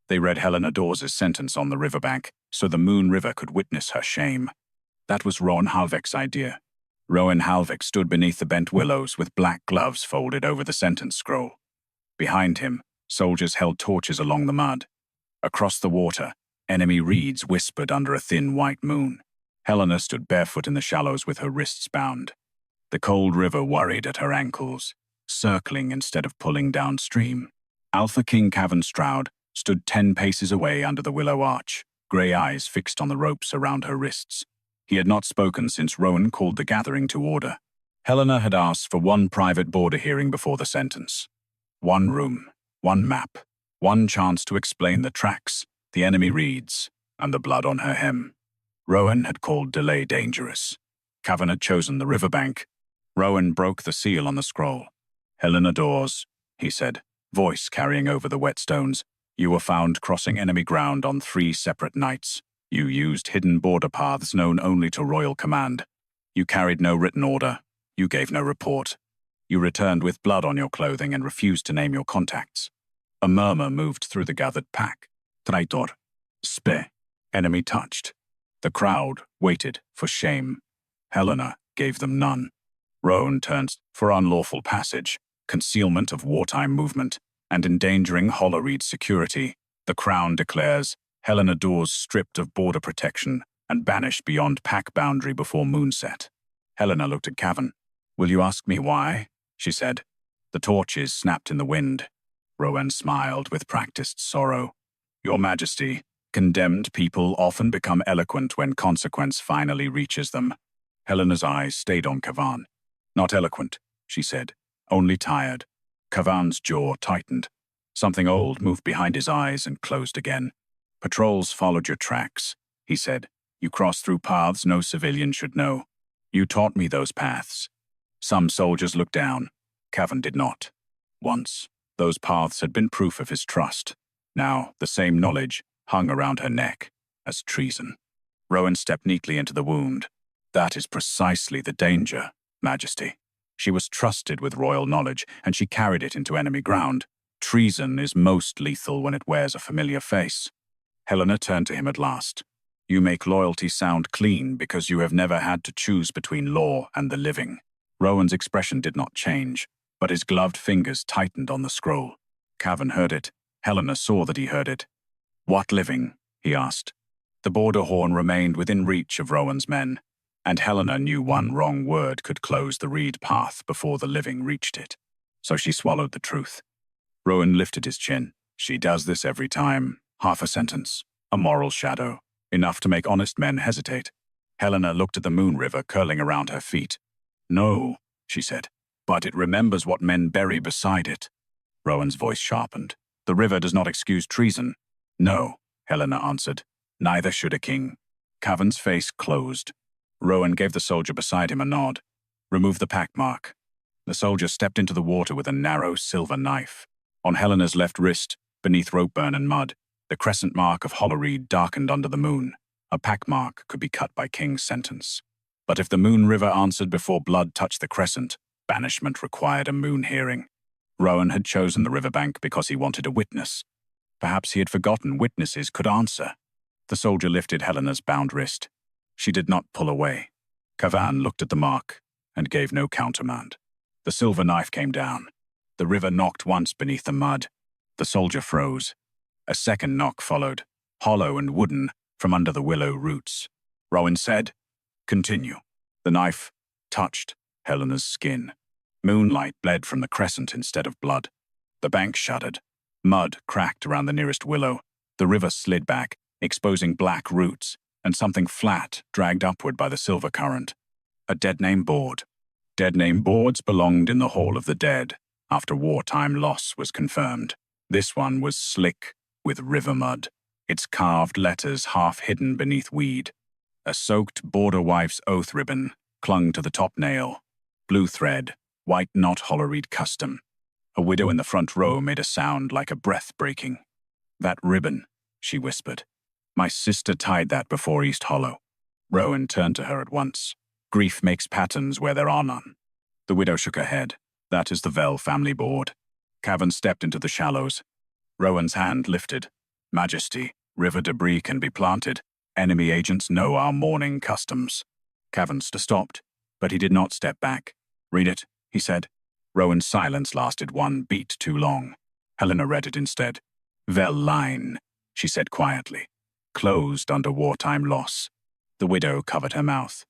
They read Helena Dawes' sentence on the riverbank, so the Moon River could witness her shame. That was Rowan Halvek's idea. Rowan Halvek stood beneath the bent willows with black gloves folded over the sentence scroll. Behind him, soldiers held torches along the mud. Across the water, enemy reeds whispered under a thin white moon. Helena stood barefoot in the shallows with her wrists bound. The cold river worried at her ankles, circling instead of pulling downstream. Alpha King Cavan Stroud stood 10 paces away under the willow arch, grey eyes fixed on the ropes around her wrists. He had not spoken since Rowan called the gathering to order. Helena had asked for one private border hearing before the sentence. One room, one map, one chance to explain the tracks, the enemy reeds, and the blood on her hem. Rowan had called delay dangerous. Cavan had chosen the riverbank. Rowan broke the seal on the scroll. "Helena Dawes," he said, voice carrying over the wet stones, "you were found crossing enemy ground on 3 separate nights. You used hidden border paths known only to royal command. You carried no written order. You gave no report. You returned with blood on your clothing and refused to name your contacts." A murmur moved through the gathered pack. "Traitor. Spe." Enemy touched. The crowd waited for shame. Helena gave them none. Rowan turned for unlawful passage, concealment of wartime movement, and endangering Hollowreed's security. The Crown declares Helena Dawes stripped of border protection and banished beyond pack boundary before moonset. Helena looked at Cavan. "Will you ask me why?" she said. The torches snapped in the wind. Rowan smiled with practiced sorrow. "Your Majesty, condemned people often become eloquent when consequence finally reaches them." Helena's eyes stayed on Cavan. "Not eloquent," she said, "only tired." Cavan's jaw tightened. Something old moved behind his eyes and closed again. "Patrols followed your tracks," he said. "You crossed through paths no civilian should know. You taught me those paths. Some soldiers looked down. Cavan did not. Once, those paths had been proof of his trust. Now, the same knowledge hung around her neck as treason." Rowan stepped neatly into the wound. "That is precisely the danger, Majesty. She was trusted with royal knowledge, and she carried it into enemy ground. Treason is most lethal when it wears a familiar face." Helena turned to him at last. "You make loyalty sound clean because you have never had to choose between law and the living." Rowan's expression did not change, but his gloved fingers tightened on the scroll. Cavan heard it. Helena saw that he heard it. "What living?" he asked. The border horn remained within reach of Rowan's men, and Helena knew one wrong word could close the reed path before the living reached it. So she swallowed the truth. Rowan lifted his chin. "She does this every time. Half a sentence. A moral shadow. Enough to make honest men hesitate." Helena looked at the Moon River curling around her feet. "No," she said, "but it remembers what men bury beside it." Rowan's voice sharpened. "The river does not excuse treason." "No," Helena answered. "Neither should a king." Cavan's face closed. Rowan gave the soldier beside him a nod. "Remove the pack mark." The soldier stepped into the water with a narrow silver knife. On Helena's left wrist, beneath rope burn and mud, the crescent mark of Hollowreed darkened under the moon. A pack mark could be cut by King's sentence. But if the Moon River answered before blood touched the crescent, banishment required a moon hearing. Rowan had chosen the riverbank because he wanted a witness. Perhaps he had forgotten witnesses could answer. The soldier lifted Helena's bound wrist. She did not pull away. Cavan looked at the mark and gave no countermand. The silver knife came down. The river knocked once beneath the mud. The soldier froze. A second knock followed, hollow and wooden, from under the willow roots. Rowan said, "Continue." The knife touched Helena's skin. Moonlight bled from the crescent instead of blood. The bank shuddered. Mud cracked around the nearest willow. The river slid back, exposing black roots, and something flat dragged upward by the silver current. A dead-name board. Dead-name boards belonged in the Hall of the Dead, after wartime loss was confirmed. This one was slick with river mud, its carved letters half hidden beneath weed. A soaked border wife's oath ribbon clung to the top nail. Blue thread, white knot Hollowreed custom. A widow in the front row made a sound like a breath breaking. "That ribbon," she whispered. "My sister tied that before East Hollow." Rowan turned to her at once. "Grief makes patterns where there are none." The widow shook her head. "That is the Vell family board." Cavan stepped into the shallows. Rowan's hand lifted. Majesty, river debris can be planted. Enemy agents know our mourning customs. Cavan stopped, but he did not step back. Read it, he said. Rowan's silence lasted one beat too long. Helena read it instead. Vel line, she said quietly. Closed under wartime loss. The widow covered her mouth.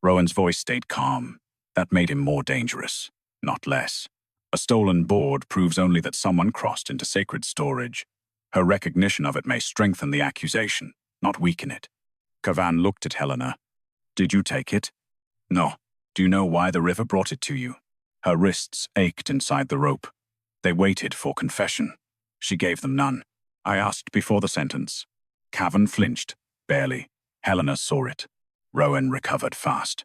Rowan's voice stayed calm. That made him more dangerous, not less. A stolen board proves only that someone crossed into sacred storage. Her recognition of it may strengthen the accusation, not weaken it. Cavan looked at Helena. Did you take it? No. Do you know why the river brought it to you? Her wrists ached inside the rope. They waited for confession. She gave them none. I asked before the sentence. Cavan flinched, barely. Helena saw it. Rowan recovered fast.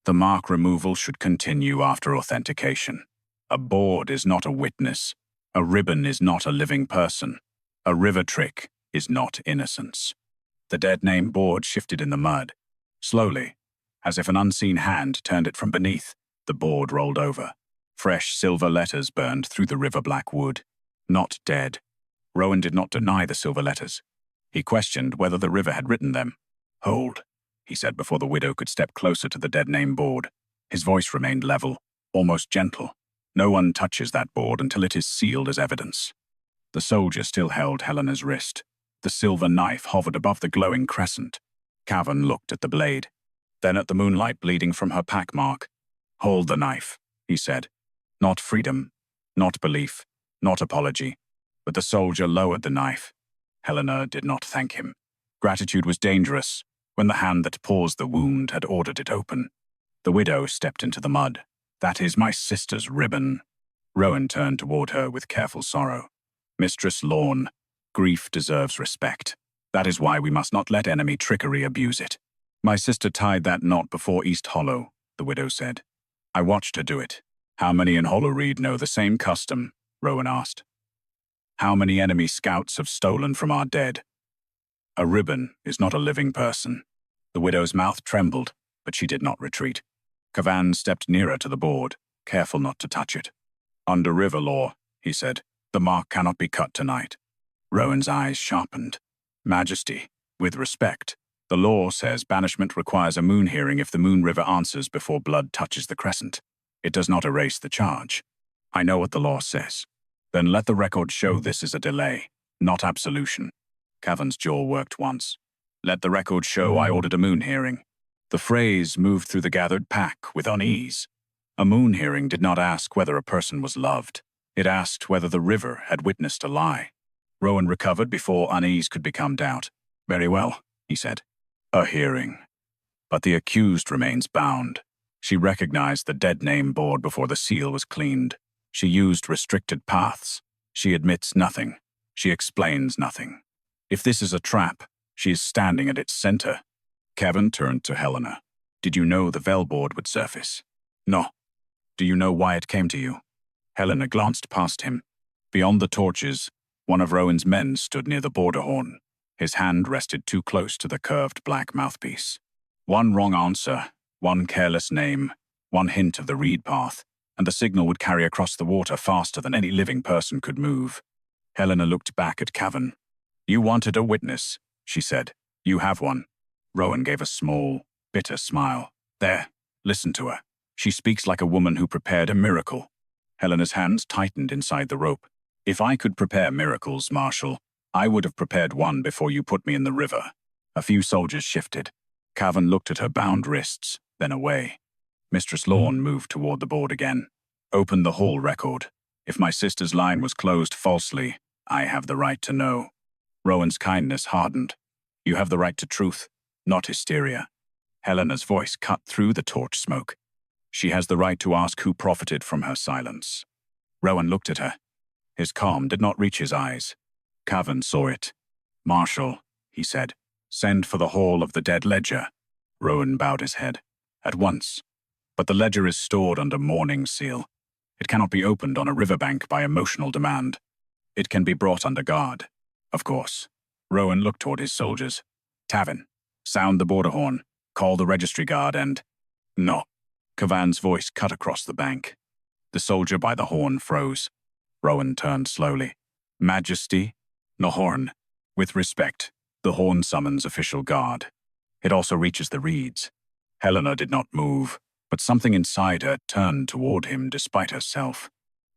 The mark removal should continue after authentication. A board is not a witness. A ribbon is not a living person. A river trick is not innocence. The dead name board shifted in the mud. Slowly, as if an unseen hand turned it from beneath, the board rolled over. Fresh silver letters burned through the river-black wood. Not dead. Rowan did not deny the silver letters. He questioned whether the river had written them. Hold, he said before the widow could step closer to the dead name board. His voice remained level, almost gentle. No one touches that board until it is sealed as evidence. The soldier still held Helena's wrist. The silver knife hovered above the glowing crescent. Cavan looked at the blade, then at the moonlight bleeding from her pack mark. Hold the knife, he said. Not freedom, not belief, not apology. But the soldier lowered the knife. Helena did not thank him. Gratitude was dangerous when the hand that paused the wound had ordered it open. The widow stepped into the mud. That is my sister's ribbon. Rowan turned toward her with careful sorrow. Mistress Lorne, grief deserves respect. That is why we must not let enemy trickery abuse it. My sister tied that knot before East Hollow, the widow said. I watched her do it. How many in Hollowreed know the same custom? Rowan asked. How many enemy scouts have stolen from our dead? A ribbon is not a living person. The widow's mouth trembled, but she did not retreat. Cavan stepped nearer to the board, careful not to touch it. Under river law, he said, the mark cannot be cut tonight. Rowan's eyes sharpened. Majesty, with respect, the law says banishment requires a moon hearing if the moon river answers before blood touches the crescent. It does not erase the charge. I know what the law says. Then let the record show this is a delay, not absolution. Cavan's jaw worked once. Let the record show I ordered a moon hearing. The phrase moved through the gathered pack with unease. A moon hearing did not ask whether a person was loved. It asked whether the river had witnessed a lie. Rowan recovered before unease could become doubt. Very well, he said. A hearing. But the accused remains bound. She recognized the dead name board before the seal was cleaned. She used restricted paths. She admits nothing. She explains nothing. If this is a trap, she is standing at its center. Cavan turned to Helena. Did you know the Vel board would surface? No. Do you know why it came to you? Helena glanced past him. Beyond the torches, one of Rowan's men stood near the border horn. His hand rested too close to the curved black mouthpiece. One wrong answer, one careless name, one hint of the reed path, and the signal would carry across the water faster than any living person could move. Helena looked back at Cavan. You wanted a witness, she said. You have one. Rowan gave a small, bitter smile. There, listen to her. She speaks like a woman who prepared a miracle. Helena's hands tightened inside the rope. If I could prepare miracles, Marshal, I would have prepared one before you put me in the river. A few soldiers shifted. Cavan looked at her bound wrists, then away. Mistress Lorne moved toward the board again. Open the hall record. If my sister's line was closed falsely, I have the right to know. Rowan's kindness hardened. You have the right to truth, not hysteria. Helena's voice cut through the torch smoke. She has the right to ask who profited from her silence. Rowan looked at her. His calm did not reach his eyes. Cavan saw it. Marshal, he said, send for the Hall of the Dead Ledger. Rowan bowed his head. At once. But the ledger is stored under mourning seal. It cannot be opened on a riverbank by emotional demand. It can be brought under guard. Of course. Rowan looked toward his soldiers. Tavin, sound the border horn. Call the registry guard and... No. Cavan's voice cut across the bank. The soldier by the horn froze. Rowan turned slowly. Majesty? Nohorn. With respect, the horn summons official guard. It also reaches the reeds. Helena did not move, but something inside her turned toward him despite herself.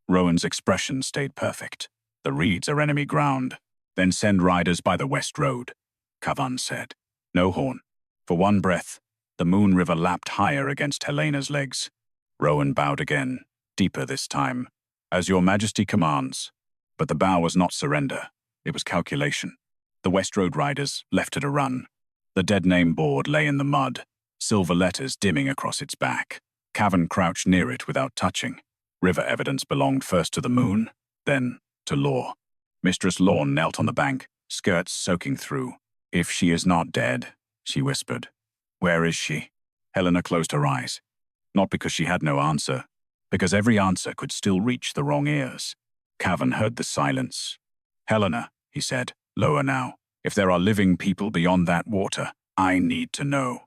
Rowan's expression stayed perfect. The reeds are enemy ground. Then send riders by the west road, Cavan said. No horn. For one breath, the Moon River lapped higher against Helena's legs. Rowan bowed again, deeper this time. As your majesty commands. But the bow was not surrender. It was calculation. The west road riders left at a run. The dead name board lay in the mud, silver letters dimming across its back. Cavan crouched near it without touching. River evidence belonged first to the moon, then to law. Mistress Lorne knelt on the bank, skirts soaking through. If she is not dead, she whispered. Where is she? Helena closed her eyes. Not because she had no answer, because every answer could still reach the wrong ears. Cavan heard the silence. Helena, he said, lower now. If there are living people beyond that water, I need to know.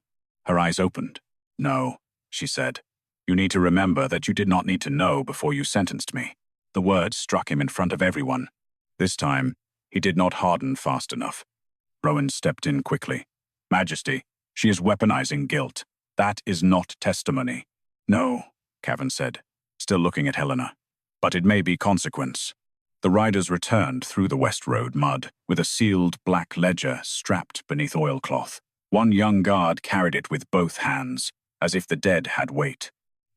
Her eyes opened. No, she said. You need to remember that you did not need to know before you sentenced me. The words struck him in front of everyone. This time, he did not harden fast enough. Rowan stepped in quickly. Majesty, she is weaponizing guilt. That is not testimony. No, Cavan said, still looking at Helena. But it may be consequence. The riders returned through the West Road mud with a sealed black ledger strapped beneath oilcloth. One young guard carried it with both hands, as if the dead had weight.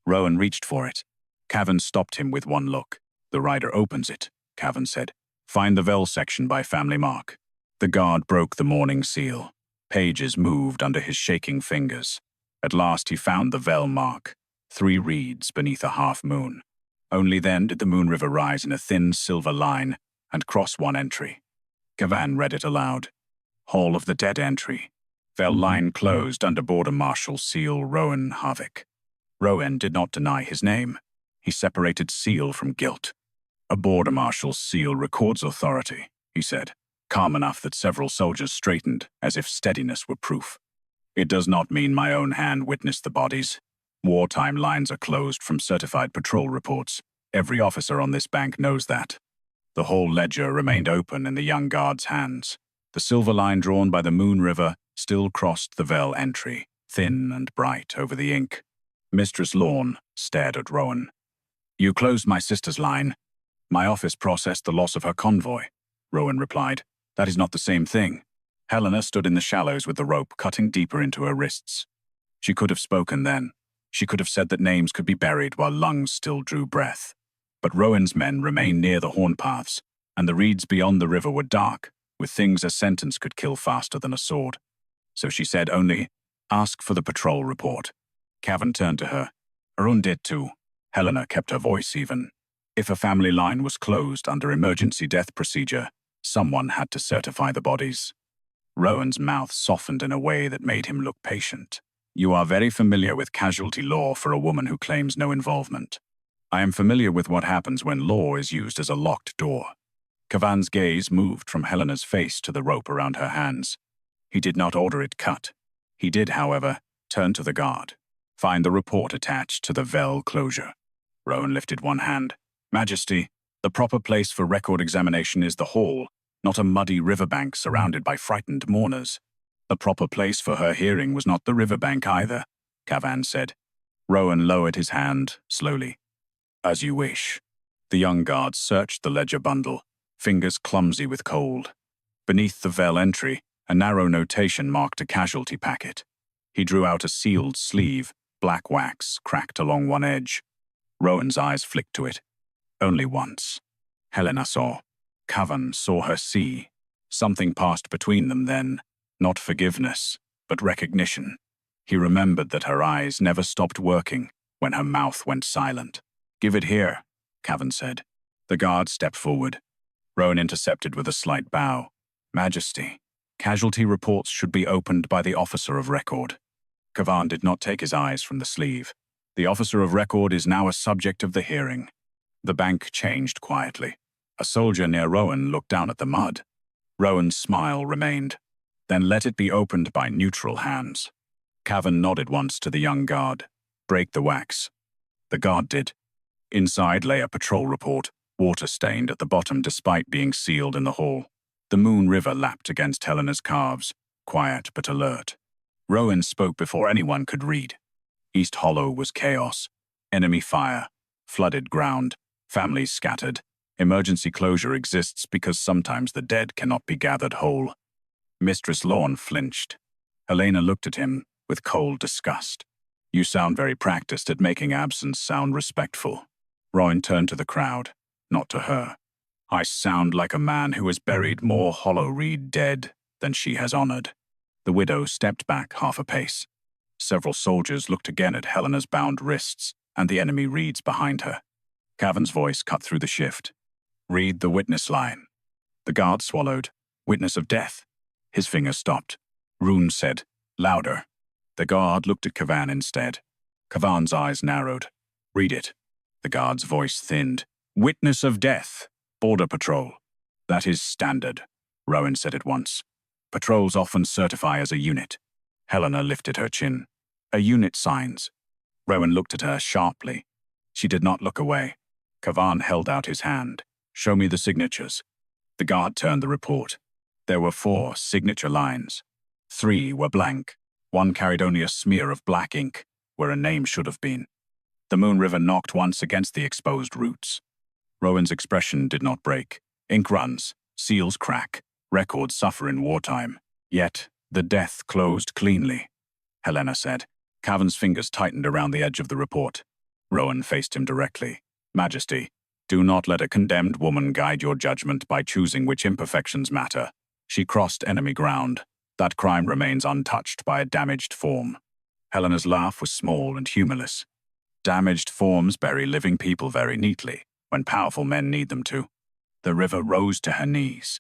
Rowan reached for it. Cavan stopped him with one look. The rider opens it, Cavan said. Find the Vel section by family mark. The guard broke the mourning seal. Pages moved under his shaking fingers. At last he found the Vel mark, 3 reeds beneath a half moon. Only then did the Moon River rise in a thin silver line and cross one entry. Cavan read it aloud. Hall of the Dead entry. Vel line closed under Border Marshal Seal Rowan Havik. Rowan did not deny his name. He separated seal from guilt. A Border Marshal's seal records authority, he said, calm enough that several soldiers straightened, as if steadiness were proof. It does not mean my own hand witnessed the bodies. Wartime lines are closed from certified patrol reports. Every officer on this bank knows that. The whole ledger remained open in the young guard's hands. The silver line drawn by the Moon River still crossed the Vel entry, thin and bright over the ink. Mistress Lorne stared at Rowan. You closed my sister's line. My office processed the loss of her convoy, Rowan replied. That is not the same thing. Helena stood in the shallows with the rope cutting deeper into her wrists. She could have spoken then. She could have said that names could be buried while lungs still drew breath. But Rowan's men remained near the horn paths, and the reeds beyond the river were dark, with things a sentence could kill faster than a sword. So she said only, ask for the patrol report. Cavan turned to her. Arun did too. Helena kept her voice even. If a family line was closed under emergency death procedure, someone had to certify the bodies. Rowan's mouth softened in a way that made him look patient. You are very familiar with casualty law for a woman who claims no involvement. I am familiar with what happens when law is used as a locked door. Cavan's gaze moved from Helena's face to the rope around her hands. He did not order it cut. He did, however, turn to the guard. Find the report attached to the Vel closure. Rowan lifted one hand. Majesty, the proper place for record examination is the hall, not a muddy riverbank surrounded by frightened mourners. The proper place for her hearing was not the riverbank either, Cavan said. Rowan lowered his hand, slowly. As you wish. The young guard searched the ledger bundle, fingers clumsy with cold. Beneath the Vel entry, a narrow notation marked a casualty packet. He drew out a sealed sleeve, black wax cracked along one edge. Rowan's eyes flicked to it. Only once. Helena saw. Cavan saw her see. Something passed between them then. Not forgiveness, but recognition. He remembered that her eyes never stopped working when her mouth went silent. Give it here, Cavan said. The guard stepped forward. Rowan intercepted with a slight bow. Majesty, casualty reports should be opened by the officer of record. Cavan did not take his eyes from the sleeve. The officer of record is now a subject of the hearing. The bank changed quietly. A soldier near Rowan looked down at the mud. Rowan's smile remained. Then let it be opened by neutral hands. Cavan nodded once to the young guard. Break the wax. The guard did. Inside lay a patrol report, water-stained at the bottom despite being sealed in the hall. The Moon River lapped against Helena's calves, quiet but alert. Rowan spoke before anyone could read. East Hollow was chaos. Enemy fire, flooded ground, families scattered. Emergency closure exists because sometimes the dead cannot be gathered whole. Mistress Lorne flinched. Helena looked at him with cold disgust. You sound very practiced at making absence sound respectful. Rowan turned to the crowd, not to her. I sound like a man who has buried more Hollowreed dead than she has honored. The widow stepped back half a pace. Several soldiers looked again at Helena's bound wrists and the enemy reeds behind her. Cavan's voice cut through the shift. Read the witness line. The guard swallowed. Witness of death. His finger stopped. Rune said, louder. The guard looked at Cavan instead. Cavan's eyes narrowed. Read it. The guard's voice thinned. Witness of death. Border Patrol. That is standard, Rowan said at once. Patrols often certify as a unit. Helena lifted her chin. A unit signs. Rowan looked at her sharply. She did not look away. Cavan held out his hand. Show me the signatures. The guard turned the report. There were 4 signature lines. 3 were blank. 1 carried only a smear of black ink, where a name should have been. The Moon River knocked once against the exposed roots. Rowan's expression did not break. Ink runs, seals crack, records suffer in wartime. Yet, the death closed cleanly, Helena said. Cavan's fingers tightened around the edge of the report. Rowan faced him directly. Majesty, do not let a condemned woman guide your judgment by choosing which imperfections matter. She crossed enemy ground. That crime remains untouched by a damaged form. Helena's laugh was small and humorless. Damaged forms bury living people very neatly, when powerful men need them to. The river rose to her knees.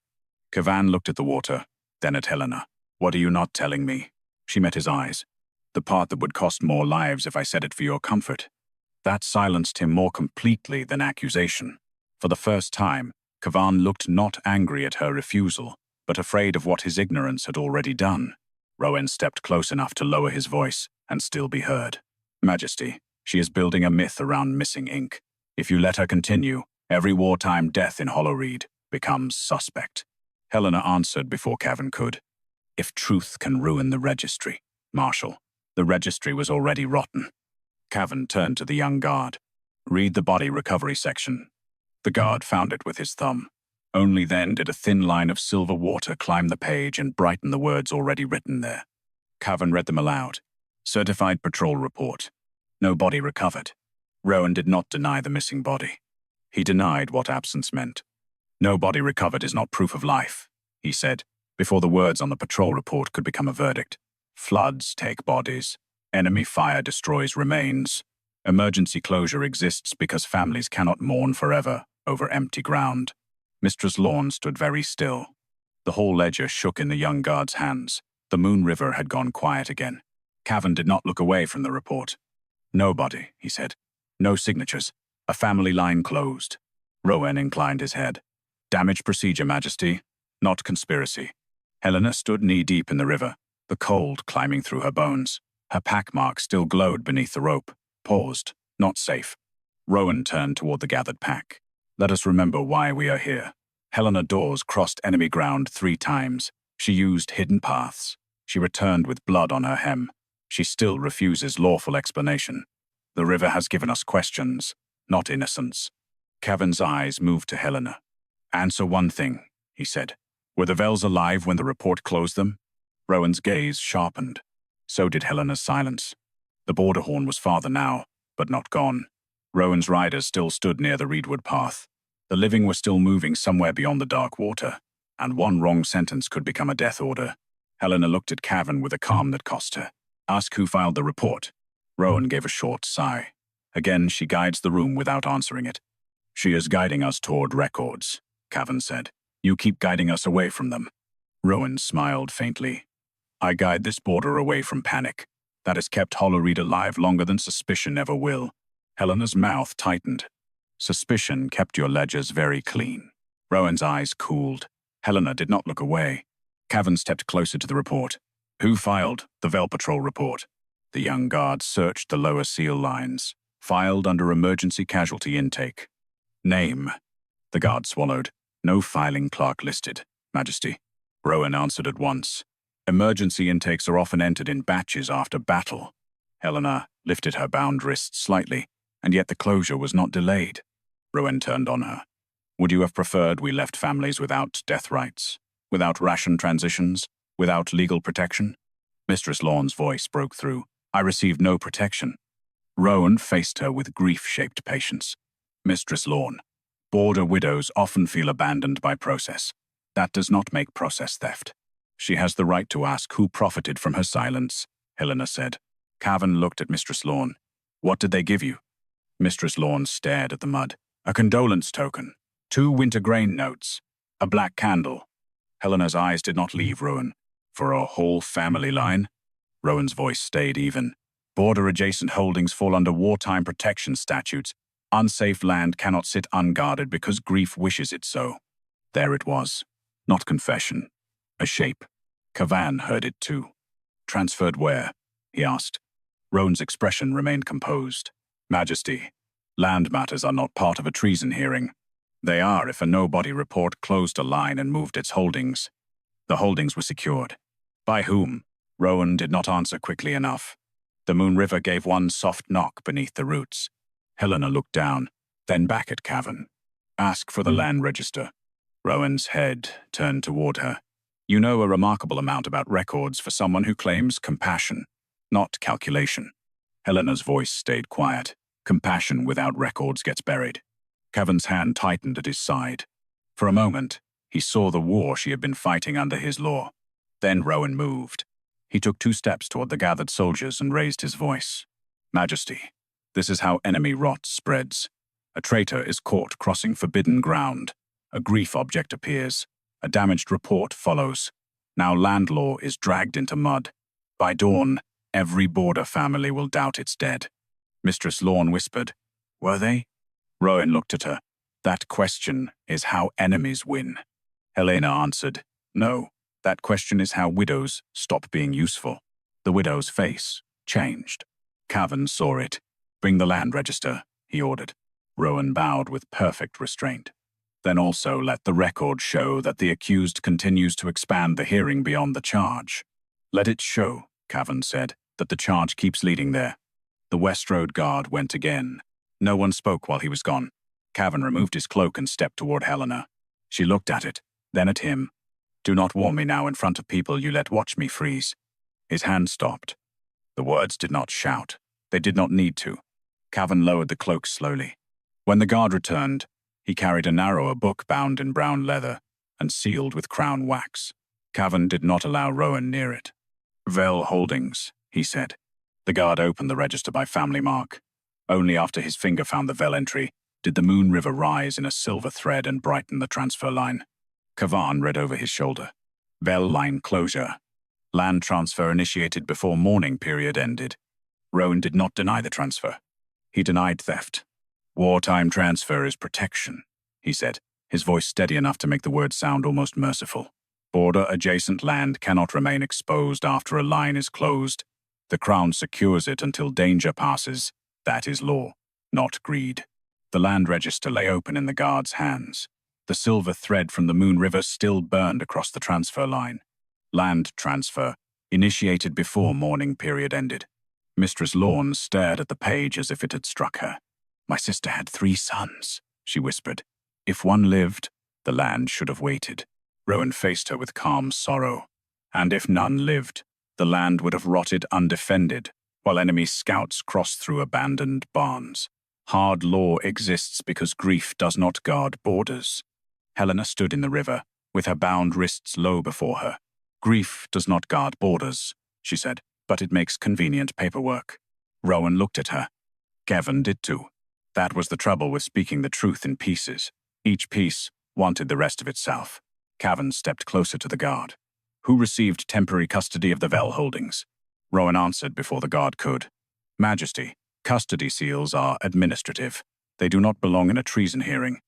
Cavan looked at the water, then at Helena. What are you not telling me? She met his eyes. The part that would cost more lives if I said it for your comfort. That silenced him more completely than accusation. For the first time, Cavan looked not angry at her refusal, but afraid of what his ignorance had already done. Rowan stepped close enough to lower his voice and still be heard. Majesty, she is building a myth around missing ink. If you let her continue, every wartime death in Hollowreed becomes suspect. Helena answered before Cavan could. If truth can ruin the registry, Marshal, the registry was already rotten. Cavan turned to the young guard. Read the body recovery section. The guard found it with his thumb. Only then did a thin line of silver water climb the page and brighten the words already written there. Cavan read them aloud. Certified patrol report. No body recovered. Rowan did not deny the missing body. He denied what absence meant. No body recovered is not proof of life, he said, before the words on the patrol report could become a verdict. Floods take bodies. Enemy fire destroys remains. Emergency closure exists because families cannot mourn forever over empty ground. Mistress Lorne stood very still. The whole ledger shook in the young guard's hands. The Moon River had gone quiet again. Cavan did not look away from the report. Nobody, he said. No signatures. A family line closed. Rowan inclined his head. Damage procedure, Majesty, not conspiracy. Helena stood knee-deep in the river, the cold climbing through her bones. Her pack mark still glowed beneath the rope. Paused. Not safe. Rowan turned toward the gathered pack. Let us remember why we are here. Helena Dawes crossed enemy ground 3 times. She used hidden paths. She returned with blood on her hem. She still refuses lawful explanation. The river has given us questions, not innocence. Cavan's eyes moved to Helena. Answer one thing, he said. Were the Vels alive when the report closed them? Rowan's gaze sharpened. So did Helena's silence. The border horn was farther now, but not gone. Rowan's riders still stood near the reedwood path. The living were still moving somewhere beyond the dark water, and one wrong sentence could become a death order. Helena looked at Cavan with a calm that cost her. Ask who filed the report. Rowan gave a short sigh. Again, she guides the room without answering it. She is guiding us toward records, Cavan said. You keep guiding us away from them. Rowan smiled faintly. I guide this border away from panic. That has kept Hollowreed alive longer than suspicion ever will. Helena's mouth tightened. Suspicion kept your ledgers very clean. Rowan's eyes cooled. Helena did not look away. Cavan stepped closer to the report. Who filed the Vel Patrol report? The young guard searched the lower seal lines. Filed under emergency casualty intake. Name. The guard swallowed. No filing clerk listed. Majesty. Rowan answered at once. Emergency intakes are often entered in batches after battle. Helena lifted her bound wrist slightly, and yet the closure was not delayed. Rowan turned on her. Would you have preferred we left families without death rights, without ration transitions, without legal protection? Mistress Lorne's voice broke through. I received no protection. Rowan faced her with grief-shaped patience. Mistress Lorne, border widows often feel abandoned by process. That does not make process theft. She has the right to ask who profited from her silence, Helena said. Cavan looked at Mistress Lorne. What did they give you? Mistress Lorne stared at the mud. A condolence token, 2 winter grain notes, a black candle. Helena's eyes did not leave Rowan. For a whole family line? Rowan's voice stayed even. Border-adjacent holdings fall under wartime protection statutes. Unsafe land cannot sit unguarded because grief wishes it so. There it was. Not confession. A shape. Cavan heard it too. Transferred where? He asked. Rowan's expression remained composed. Majesty, land matters are not part of a treason hearing. They are if a no-body report closed a line and moved its holdings. The holdings were secured. By whom? Rowan did not answer quickly enough. The Moon River gave one soft knock beneath the roots. Helena looked down, then back at Cavan. Ask for the land register. Rowan's head turned toward her. You know a remarkable amount about records for someone who claims compassion, not calculation. Helena's voice stayed quiet. Compassion without records gets buried. Cavan's hand tightened at his side. For a moment, he saw the war she had been fighting under his law. Then Rowan moved. He took 2 steps toward the gathered soldiers and raised his voice. Majesty, this is how enemy rot spreads. A traitor is caught crossing forbidden ground. A grief object appears. A damaged report follows. Now land law is dragged into mud. By dawn, every border family will doubt it's dead. Mistress Lorne whispered, Were they? Rowan looked at her. That question is how enemies win. Helena answered, No, that question is how widows stop being useful. The widow's face changed. Cavan saw it. Bring the land register, he ordered. Rowan bowed with perfect restraint. Then also let the record show that the accused continues to expand the hearing beyond the charge. Let it show, Cavan said, that the charge keeps leading there. The West Road guard went again. No one spoke while he was gone. Cavan removed his cloak and stepped toward Helena. She looked at it, then at him. Do not warn me now in front of people you let watch me freeze. His hand stopped. The words did not shout. They did not need to. Cavan lowered the cloak slowly. When the guard returned, he carried a narrower book bound in brown leather and sealed with crown wax. Cavan did not allow Rowan near it. Vel Holdings, he said. The guard opened the register by family mark. Only after his finger found the Vel entry did the Moon River rise in a silver thread and brighten the transfer line. Cavan read over his shoulder. Vel line closure. Land transfer initiated before mourning period ended. Rowan did not deny the transfer. He denied theft. Wartime transfer is protection, he said, his voice steady enough to make the words sound almost merciful. Border-adjacent land cannot remain exposed after a line is closed. The Crown secures it until danger passes. That is law, not greed. The land register lay open in the guard's hands. The silver thread from the Moon River still burned across the transfer line. Land transfer, initiated before mourning period ended. Mistress Lorne stared at the page as if it had struck her. My sister had 3 sons, she whispered. If one lived, the land should have waited. Rowan faced her with calm sorrow. And if none lived, the land would have rotted undefended, while enemy scouts crossed through abandoned barns. Hard law exists because grief does not guard borders. Helena stood in the river, with her bound wrists low before her. Grief does not guard borders, she said, but it makes convenient paperwork. Rowan looked at her. Cavan did too. That was the trouble with speaking the truth in pieces. Each piece wanted the rest of itself. Cavan stepped closer to the guard. Who received temporary custody of the Vel holdings? Rowan answered before the guard could. Majesty, custody seals are administrative. They do not belong in a treason hearing.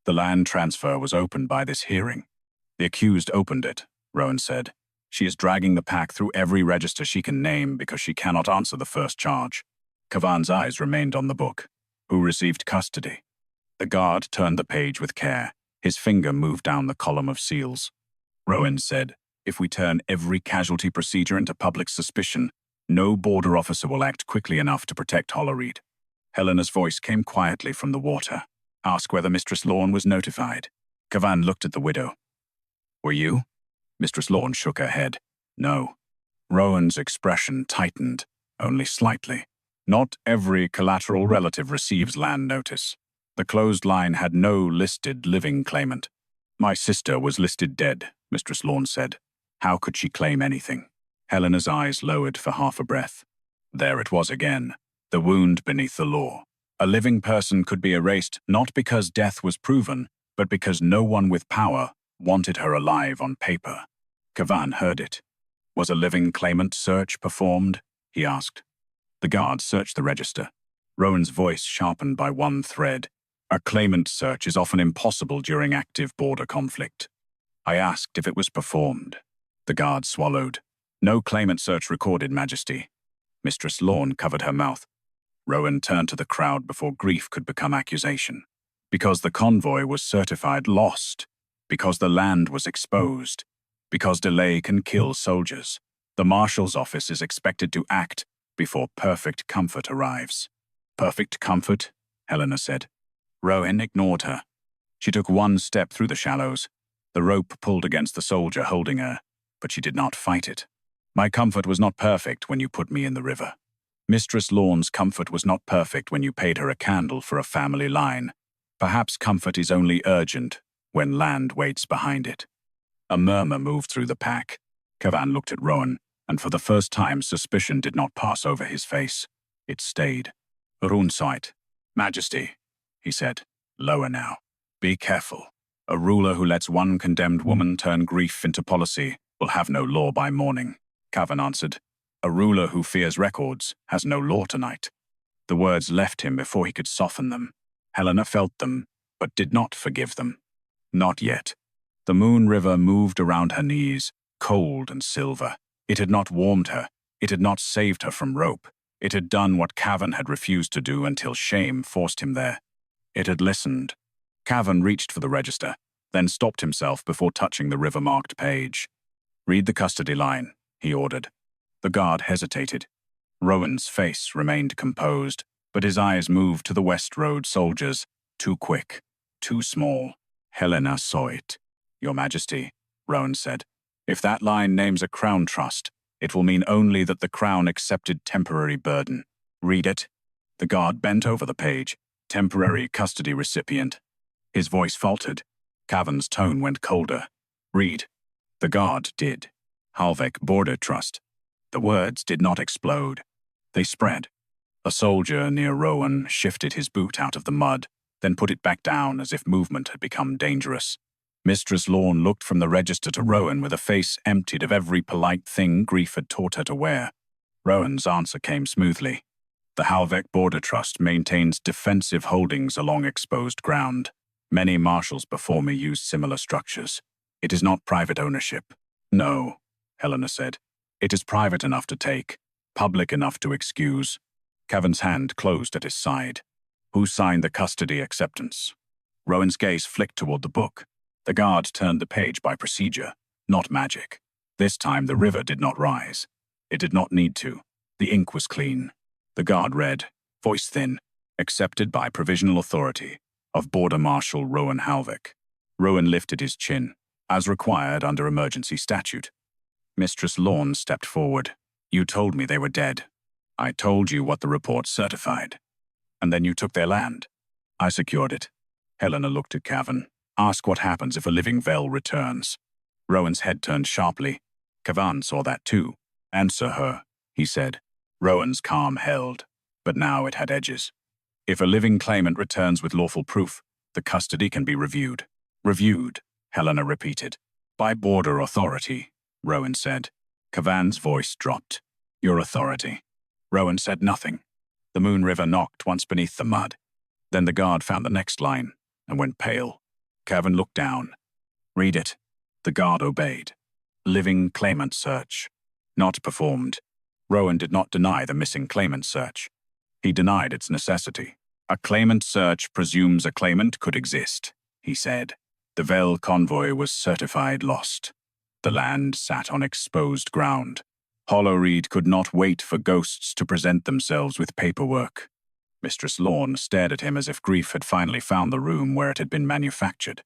The land transfer was opened by this hearing. The accused opened it, Rowan said. She is dragging the pack through every register she can name because she cannot answer the first charge. Cavan's eyes remained on the book. Who received custody? The guard turned the page with care. His finger moved down the column of seals. Rowan said. If we turn every casualty procedure into public suspicion, no border officer will act quickly enough to protect Hollowreed. Helena's voice came quietly from the water. Ask whether Mistress Lorne was notified. Cavan looked at the widow. Were you? Mistress Lorne shook her head. No. Rowan's expression tightened, only slightly. Not every collateral relative receives land notice. The closed line had no listed living claimant. My sister was listed dead, Mistress Lorne said. How could she claim anything? Helena's eyes lowered for half a breath. There it was again, the wound beneath the law. A living person could be erased not because death was proven, but because no one with power wanted her alive on paper. Cavan heard it. Was a living claimant search performed? He asked. The guard searched the register. Rowan's voice sharpened by one thread. A claimant search is often impossible during active border conflict. I asked if it was performed. The guard swallowed. No claimant search recorded, Majesty. Mistress Lorne covered her mouth. Rowan turned to the crowd before grief could become accusation. Because the convoy was certified lost. Because the land was exposed. Because delay can kill soldiers. The Marshal's office is expected to act before perfect comfort arrives. Perfect comfort? Helena said. Rowan ignored her. She took one step through the shallows. The rope pulled against the soldier holding her, but she did not fight it. My comfort was not perfect when you put me in the river. Mistress Lorne's comfort was not perfect when you paid her a candle for a family line. Perhaps comfort is only urgent when land waits behind it. A murmur moved through the pack. Cavan looked at Rowan, and for the first time suspicion did not pass over his face. It stayed. Runesight. Majesty, he said, lower now. Be careful. A ruler who lets one condemned woman turn grief into policy will have no law by morning, Cavan answered. A ruler who fears records has no law tonight. The words left him before he could soften them. Helena felt them, but did not forgive them. Not yet. The Moon River moved around her knees, cold and silver. It had not warmed her. It had not saved her from rope. It had done what Cavan had refused to do until shame forced him there. It had listened. Cavan reached for the register, then stopped himself before touching the river-marked page. Read the custody line, he ordered. The guard hesitated. Rowan's face remained composed, but his eyes moved to the West Road soldiers. Too quick, too small. Helena saw it. Your Majesty, Rowan said, if that line names a crown trust, it will mean only that the crown accepted temporary burden. Read it. The guard bent over the page. Temporary custody recipient. His voice faltered. Cavan's tone went colder. Read. The guard did. Halvek Border Trust. The words did not explode. They spread. A soldier near Rowan shifted his boot out of the mud, then put it back down as if movement had become dangerous. Mistress Lorne looked from the register to Rowan with a face emptied of every polite thing grief had taught her to wear. Rowan's answer came smoothly. The Halvek Border Trust maintains defensive holdings along exposed ground. Many marshals before me used similar structures. It is not private ownership. No, Helena said. It is private enough to take, public enough to excuse. Cavan's hand closed at his side. Who signed the custody acceptance? Rowan's gaze flicked toward the book. The guard turned the page by procedure, not magic. This time the river did not rise. It did not need to. The ink was clean. The guard read, voice thin, accepted by provisional authority of Border Marshal Rowan Halvek. Rowan lifted his chin, as required under emergency statute. Mistress Lorne stepped forward. You told me they were dead. I told you what the report certified. And then you took their land. I secured it. Helena looked at Cavan. Ask what happens if a living Vel returns. Rowan's head turned sharply. Cavan saw that too. Answer her, he said. Rowan's calm held, but now it had edges. If a living claimant returns with lawful proof, the custody can be reviewed. Reviewed, Helena repeated. By border authority, Rowan said. Cavan's voice dropped. Your authority. Rowan said nothing. The Moon River knocked once beneath the mud. Then the guard found the next line and went pale. Cavan looked down. Read it. The guard obeyed. Living claimant search. Not performed. Rowan did not deny the missing claimant search. He denied its necessity. A claimant search presumes a claimant could exist, he said. The Vel convoy was certified lost. The land sat on exposed ground. Hollowreed could not wait for ghosts to present themselves with paperwork. Mistress Lorne stared at him as if grief had finally found the room where it had been manufactured.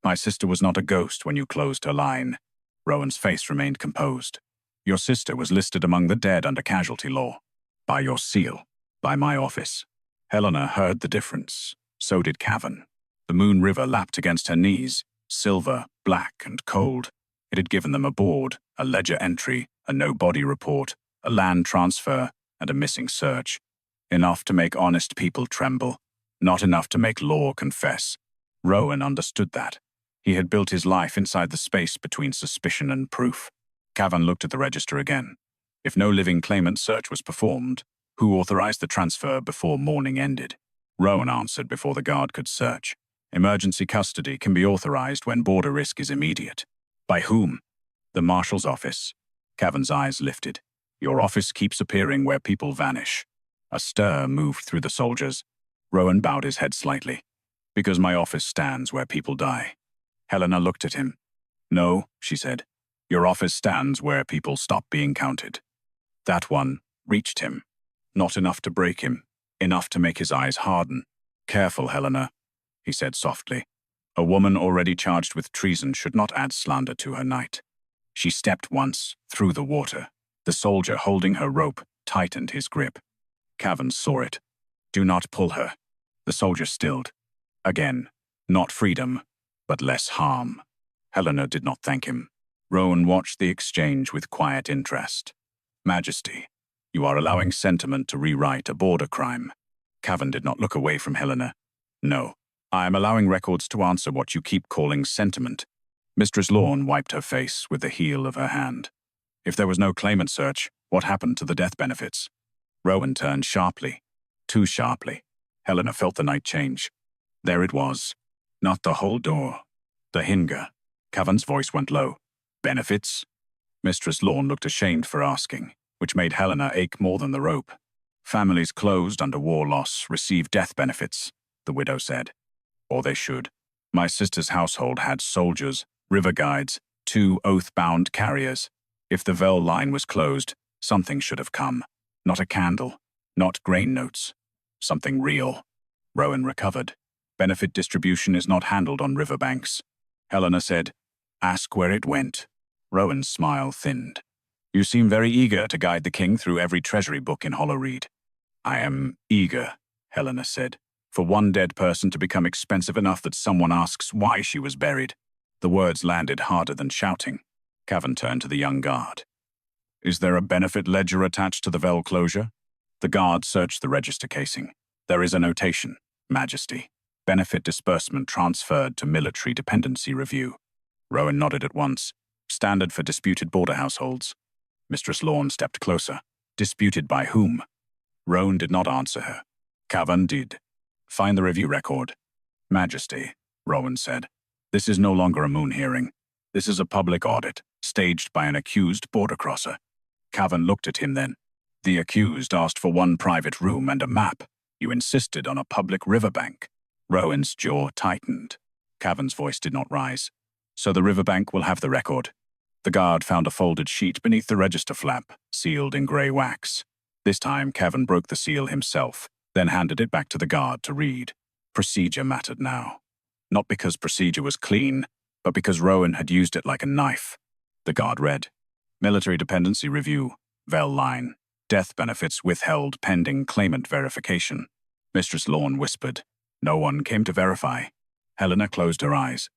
My sister was not a ghost when you closed her line. Rowan's face remained composed. Your sister was listed among the dead under casualty law. By your seal. By my office. Helena heard the difference. So did Cavan. The Moon River lapped against her knees, silver, black, and cold. It had given them a board, a ledger entry, a no-body report, a land transfer, and a missing search. Enough to make honest people tremble. Not enough to make law confess. Rowan understood that. He had built his life inside the space between suspicion and proof. Cavan looked at the register again. If no living claimant search was performed, who authorized the transfer before morning ended? Rowan answered before the guard could search. Emergency custody can be authorized when border risk is immediate. By whom? The marshal's office. Cavan's eyes lifted. Your office keeps appearing where people vanish. A stir moved through the soldiers. Rowan bowed his head slightly. Because my office stands where people die. Helena looked at him. No, she said. Your office stands where people stop being counted. That one reached him. Not enough to break him. Enough to make his eyes harden. Careful, Helena, he said softly. A woman already charged with treason should not add slander to her night. She stepped once, through the water. The soldier holding her rope tightened his grip. Cavan saw it. Do not pull her. The soldier stilled. Again, not freedom, but less harm. Helena did not thank him. Rowan watched the exchange with quiet interest. Majesty, you are allowing sentiment to rewrite a border crime. Cavan did not look away from Helena. No, I am allowing records to answer what you keep calling sentiment. Mistress Lorne wiped her face with the heel of her hand. If there was no claimant search, what happened to the death benefits? Rowan turned sharply. Too sharply. Helena felt the night change. There it was. Not the whole door. The hinge. Cavan's voice went low. Benefits? Mistress Lorne looked ashamed for asking, which made Helena ache more than the rope. Families closed under war loss receive death benefits, the widow said. Or they should. My sister's household had soldiers, river guides, 2 oath-bound carriers. If the Vel line was closed, something should have come. Not a candle, not grain notes. Something real. Rowan recovered. Benefit distribution is not handled on riverbanks. Helena said, ask where it went. Rowan's smile thinned. You seem very eager to guide the king through every treasury book in Hollowreed. I am eager, Helena said, for one dead person to become expensive enough that someone asks why she was buried. The words landed harder than shouting. Cavan turned to the young guard. Is there a benefit ledger attached to the Vel closure? The guard searched the register casing. There is a notation, Majesty. Benefit disbursement transferred to military dependency review. Rowan nodded at once. Standard for disputed border households. Mistress Lorne stepped closer. Disputed by whom? Rowan did not answer her. Cavan did. Find the review record. Majesty, Rowan said. This is no longer a moon hearing. This is a public audit, staged by an accused border crosser. Cavan looked at him then. The accused asked for one private room and a map. You insisted on a public riverbank. Rowan's jaw tightened. Cavan's voice did not rise. So the riverbank will have the record. The guard found a folded sheet beneath the register flap, sealed in grey wax. This time Cavan broke the seal himself, then handed it back to the guard to read. Procedure mattered now. Not because procedure was clean, but because Rowan had used it like a knife. The guard read, Military Dependency Review, Vel Line, Death Benefits Withheld Pending Claimant Verification. Mistress Lorne whispered. No one came to verify. Helena closed her eyes.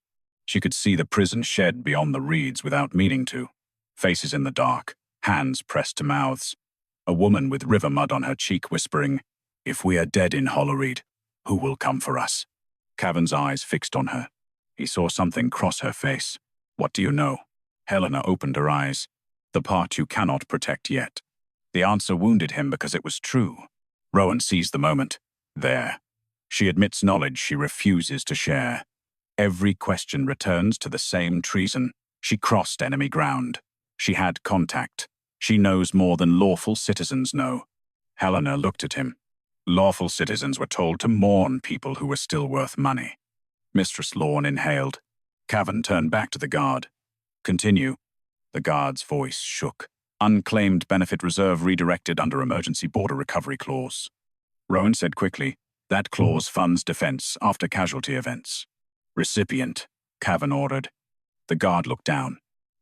She could see the prison shed beyond the reeds without meaning to. Faces in the dark, hands pressed to mouths. A woman with river mud on her cheek whispering, If we are dead in Hollowreed, who will come for us? Cavan's eyes fixed on her. He saw something cross her face. What do you know? Helena opened her eyes. The part you cannot protect yet. The answer wounded him because it was true. Rowan seized the moment. There. She admits knowledge she refuses to share. Every question returns to the same treason. She crossed enemy ground. She had contact. She knows more than lawful citizens know. Helena looked at him. Lawful citizens were told to mourn people who were still worth money. Mistress Lorne inhaled. Cavan turned back to the guard. Continue. The guard's voice shook. Unclaimed benefit reserve redirected under emergency border recovery clause. Rowan said quickly, that clause funds defense after casualty events. Recipient, Cavan ordered. The guard looked down.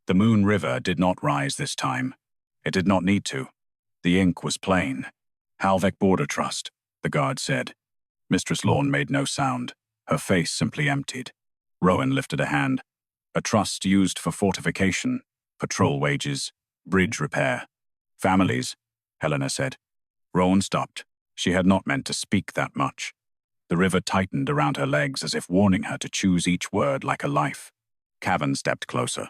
The Moon River did not rise this time. It did not need to. The ink was plain. Halvek Border Trust, the guard said. Mistress Lorne made no sound. Her face simply emptied. Rowan lifted a hand. A trust used for fortification, patrol wages, bridge repair. Families, Helena said. Rowan stopped. She had not meant to speak that much. The river tightened around her legs as if warning her to choose each word like a life. Cavan stepped closer.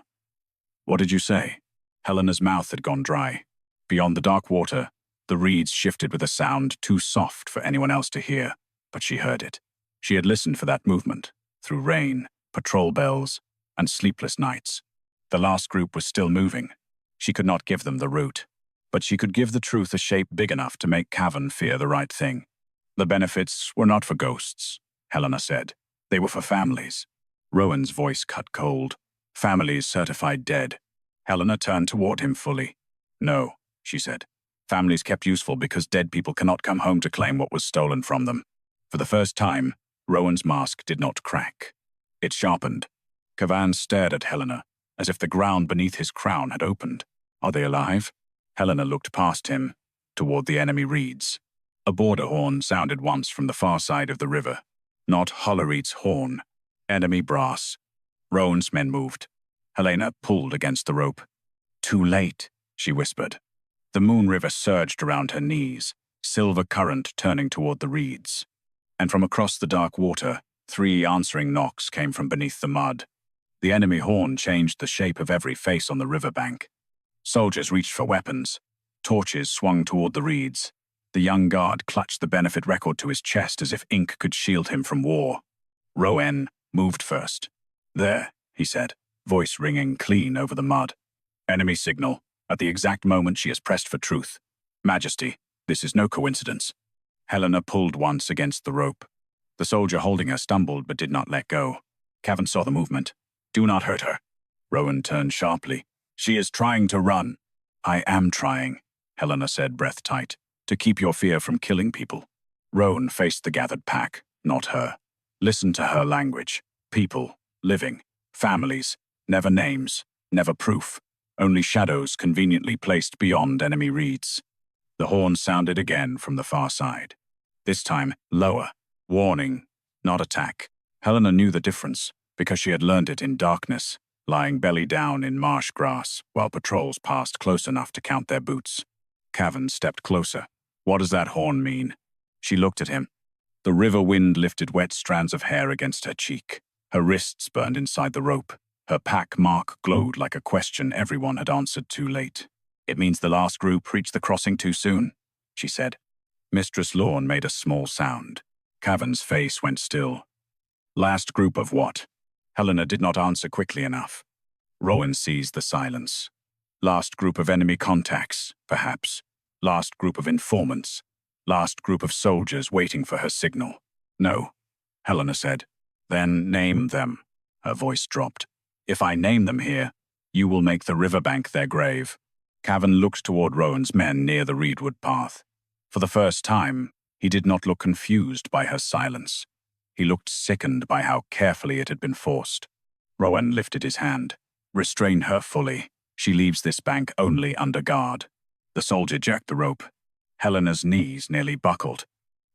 What did you say? Helena's mouth had gone dry. Beyond the dark water, the reeds shifted with a sound too soft for anyone else to hear, but she heard it. She had listened for that movement, through rain, patrol bells, and sleepless nights. The last group was still moving. She could not give them the route, but she could give the truth a shape big enough to make Cavan fear the right thing. The benefits were not for ghosts, Helena said. They were for families. Rowan's voice cut cold. Families certified dead. Helena turned toward him fully. No, she said. Families kept useful because dead people cannot come home to claim what was stolen from them. For the first time, Rowan's mask did not crack. It sharpened. Cavan stared at Helena, as if the ground beneath his crown had opened. Are they alive? Helena looked past him, toward the enemy reeds. A border horn sounded once from the far side of the river. Not Hollowreed's horn. Enemy brass. Rowan's men moved. Helena pulled against the rope. Too late, she whispered. The Moon River surged around her knees, silver current turning toward the reeds. And from across the dark water, 3 answering knocks came from beneath the mud. The enemy horn changed the shape of every face on the riverbank. Soldiers reached for weapons. Torches swung toward the reeds. The young guard clutched the benefit record to his chest as if ink could shield him from war. Rowan moved first. There, he said, voice ringing clean over the mud. Enemy signal, at the exact moment she has pressed for truth. Majesty, this is no coincidence. Helena pulled once against the rope. The soldier holding her stumbled but did not let go. Cavan saw the movement. Do not hurt her. Rowan turned sharply. She is trying to run. I am trying, Helena said, breath tight, to keep your fear from killing people. Rowan faced the gathered pack, not her. Listen to her language. People, living, families, never names, never proof, only shadows conveniently placed beyond enemy reeds. The horn sounded again from the far side. This time, lower, warning, not attack. Helena knew the difference, because she had learned it in darkness, lying belly down in marsh grass, while patrols passed close enough to count their boots. Cavan stepped closer. What does that horn mean? She looked at him. The river wind lifted wet strands of hair against her cheek. Her wrists burned inside the rope. Her pack mark glowed like a question everyone had answered too late. It means the last group reached the crossing too soon, she said. Mistress Lorne made a small sound. Cavan's face went still. Last group of what? Helena did not answer quickly enough. Rowan seized the silence. Last group of enemy contacts, perhaps. Last group of informants. Last group of soldiers waiting for her signal. No, Helena said. Then name them. Her voice dropped. If I name them here, you will make the riverbank their grave. Cavan looked toward Rowan's men near the reedwood path. For the first time, he did not look confused by her silence. He looked sickened by how carefully it had been forced. Rowan lifted his hand. Restrain her fully. She leaves this bank only under guard. The soldier jerked the rope. Helena's knees nearly buckled.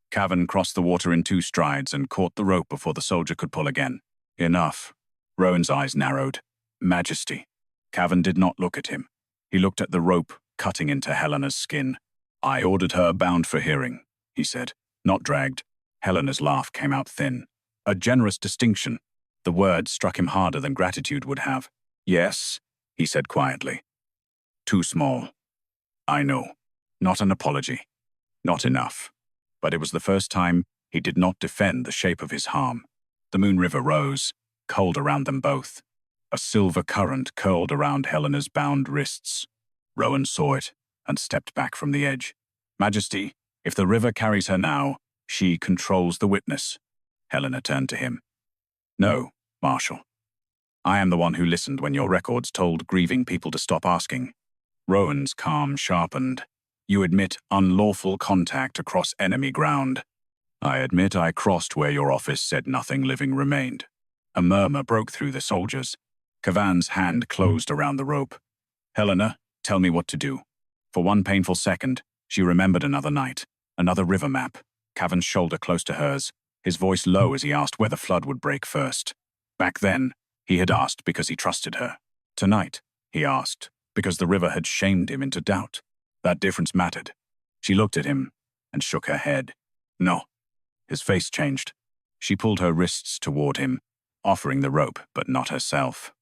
Cavan crossed the water in 2 strides and caught the rope before the soldier could pull again. Enough. Rowan's eyes narrowed. Majesty. Cavan did not look at him. He looked at the rope cutting into Helena's skin. I ordered her bound for hearing, he said, not dragged. Helena's laugh came out thin. A generous distinction. The word struck him harder than gratitude would have. Yes, he said quietly. Too small. I know. Not an apology. Not enough. But it was the first time he did not defend the shape of his harm. The Moon River rose, cold around them both. A silver current curled around Helena's bound wrists. Rowan saw it and stepped back from the edge. Majesty, if the river carries her now, she controls the witness. Helena turned to him. No, Marshal. I am the one who listened when your records told grieving people to stop asking. Rowan's calm sharpened. You admit unlawful contact across enemy ground. I admit I crossed where your office said nothing living remained. A murmur broke through the soldiers. Cavan's hand closed around the rope. Helena, tell me what to do. For one painful second, she remembered another night, another river map, Cavan's shoulder close to hers, his voice low as he asked where the flood would break first. Back then, he had asked because he trusted her. Tonight, he asked, because the river had shamed him into doubt. That difference mattered. She looked at him and shook her head. No. His face changed. She pulled her wrists toward him, offering the rope, but not herself.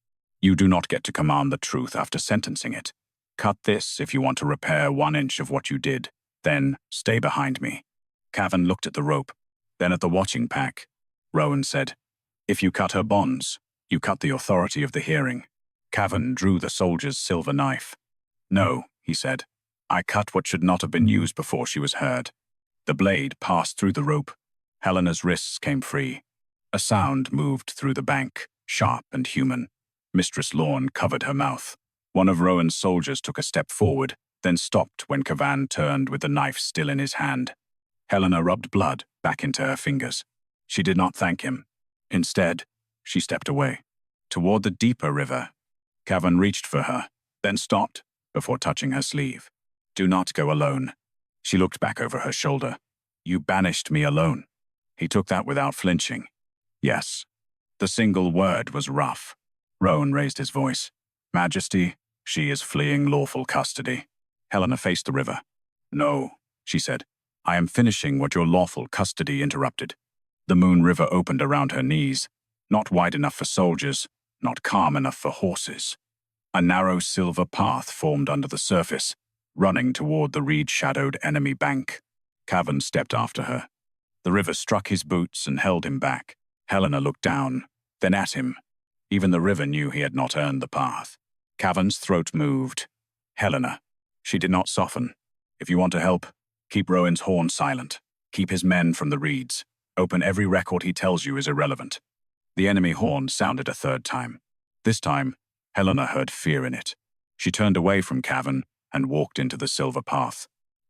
You do not get to command the truth after sentencing it. Cut this if you want to repair 1 inch of what you did. Then stay behind me. Cavan looked at the rope, then at the watching pack. Rowan said, if you cut her bonds, you cut the authority of the hearing. Cavan drew the soldier's silver knife. No, he said. I cut what should not have been used before she was heard. The blade passed through the rope. Helena's wrists came free. A sound moved through the bank, sharp and human. Mistress Lorne covered her mouth. One of Rowan's soldiers took a step forward, then stopped when Cavan turned with the knife still in his hand. Helena rubbed blood back into her fingers. She did not thank him. Instead, she stepped away, toward the deeper river. Cavan reached for her, then stopped before touching her sleeve. Do not go alone. She looked back over her shoulder. You banished me alone. He took that without flinching. Yes. The single word was rough. Rowan raised his voice. Majesty, she is fleeing lawful custody. Helena faced the river. No, she said. I am finishing what your lawful custody interrupted. The Moon River opened around her knees, not wide enough for soldiers, not calm enough for horses. A narrow silver path formed under the surface, running toward the reed-shadowed enemy bank. Cavan stepped after her. The river struck his boots and held him back. Helena looked down, then at him. Even the river knew he had not earned the path. Cavan's throat moved. Helena. She did not soften. If you want to help, keep Rowan's horn silent. Keep his men from the reeds. Open every record he tells you is irrelevant. The enemy horn sounded a third time. This time, Helena heard fear in it. She turned away from Cavan and walked into the silver path.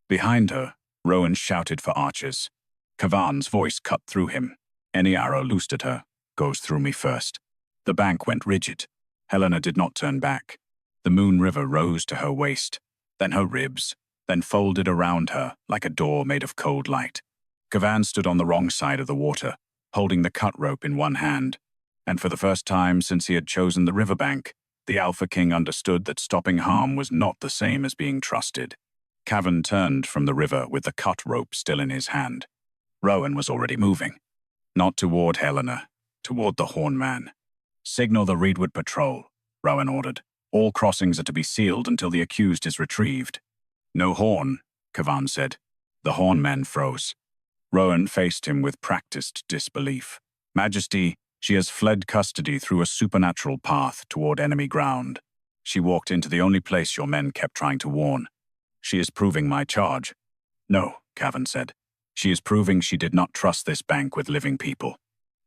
Behind her, Rowan shouted for archers. Cavan's voice cut through him. Any arrow loosed at her goes through me first. The bank went rigid. Helena did not turn back. The Moon River rose to her waist, then her ribs, then folded around her like a door made of cold light. Cavan stood on the wrong side of the water, holding the cut rope in one hand, and for the first time since he had chosen the riverbank, the Alpha King understood that stopping harm was not the same as being trusted. Cavan turned from the river with the cut rope still in his hand. Rowan was already moving. Not toward Helena, toward the Hornman. Signal the Reedwood Patrol, Rowan ordered. All crossings are to be sealed until the accused is retrieved. No horn, Cavan said. The Hornmen froze. Rowan faced him with practiced disbelief. Majesty, she has fled custody through a supernatural path toward enemy ground. She walked into the only place your men kept trying to warn. She is proving my charge. No, Cavan said. She is proving she did not trust this bank with living people.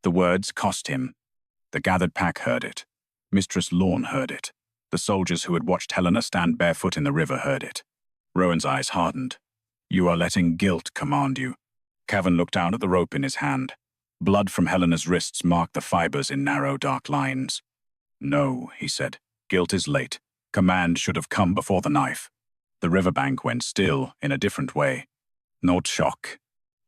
The words cost him. The gathered pack heard it. Mistress Lorne heard it. The soldiers who had watched Helena stand barefoot in the river heard it. Rowan's eyes hardened. You are letting guilt command you. Cavan looked down at the rope in his hand. Blood from Helena's wrists marked the fibers in narrow, dark lines. No, he said. Guilt is late. Command should have come before the knife. The riverbank went still in a different way. Not shock.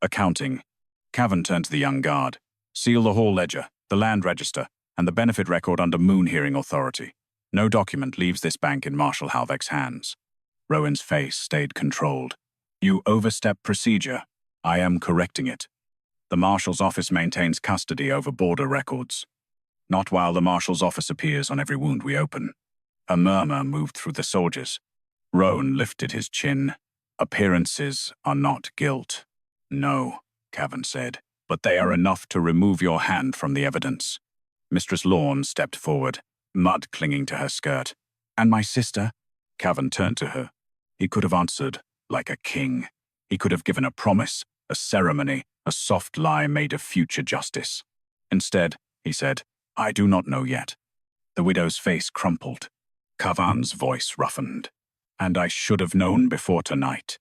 Accounting. Cavan turned to the young guard. Seal the hall ledger, the land register, and the benefit record under Moon Hearing Authority. No document leaves this bank in Marshal Halveck's hands. Rowan's face stayed controlled. You overstep procedure. I am correcting it. The Marshal's office maintains custody over border records. Not while the Marshal's office appears on every wound we open. A murmur moved through the soldiers. Rowan lifted his chin. Appearances are not guilt. No, Cavan said, but they are enough to remove your hand from the evidence. Mistress Lorne stepped forward, mud clinging to her skirt. And my sister? Cavan turned to her. He could have answered like a king. He could have given a promise, a ceremony, a soft lie made of future justice. Instead, he said, I do not know yet. The widow's face crumpled. Cavan's voice roughened. And I should have known before tonight.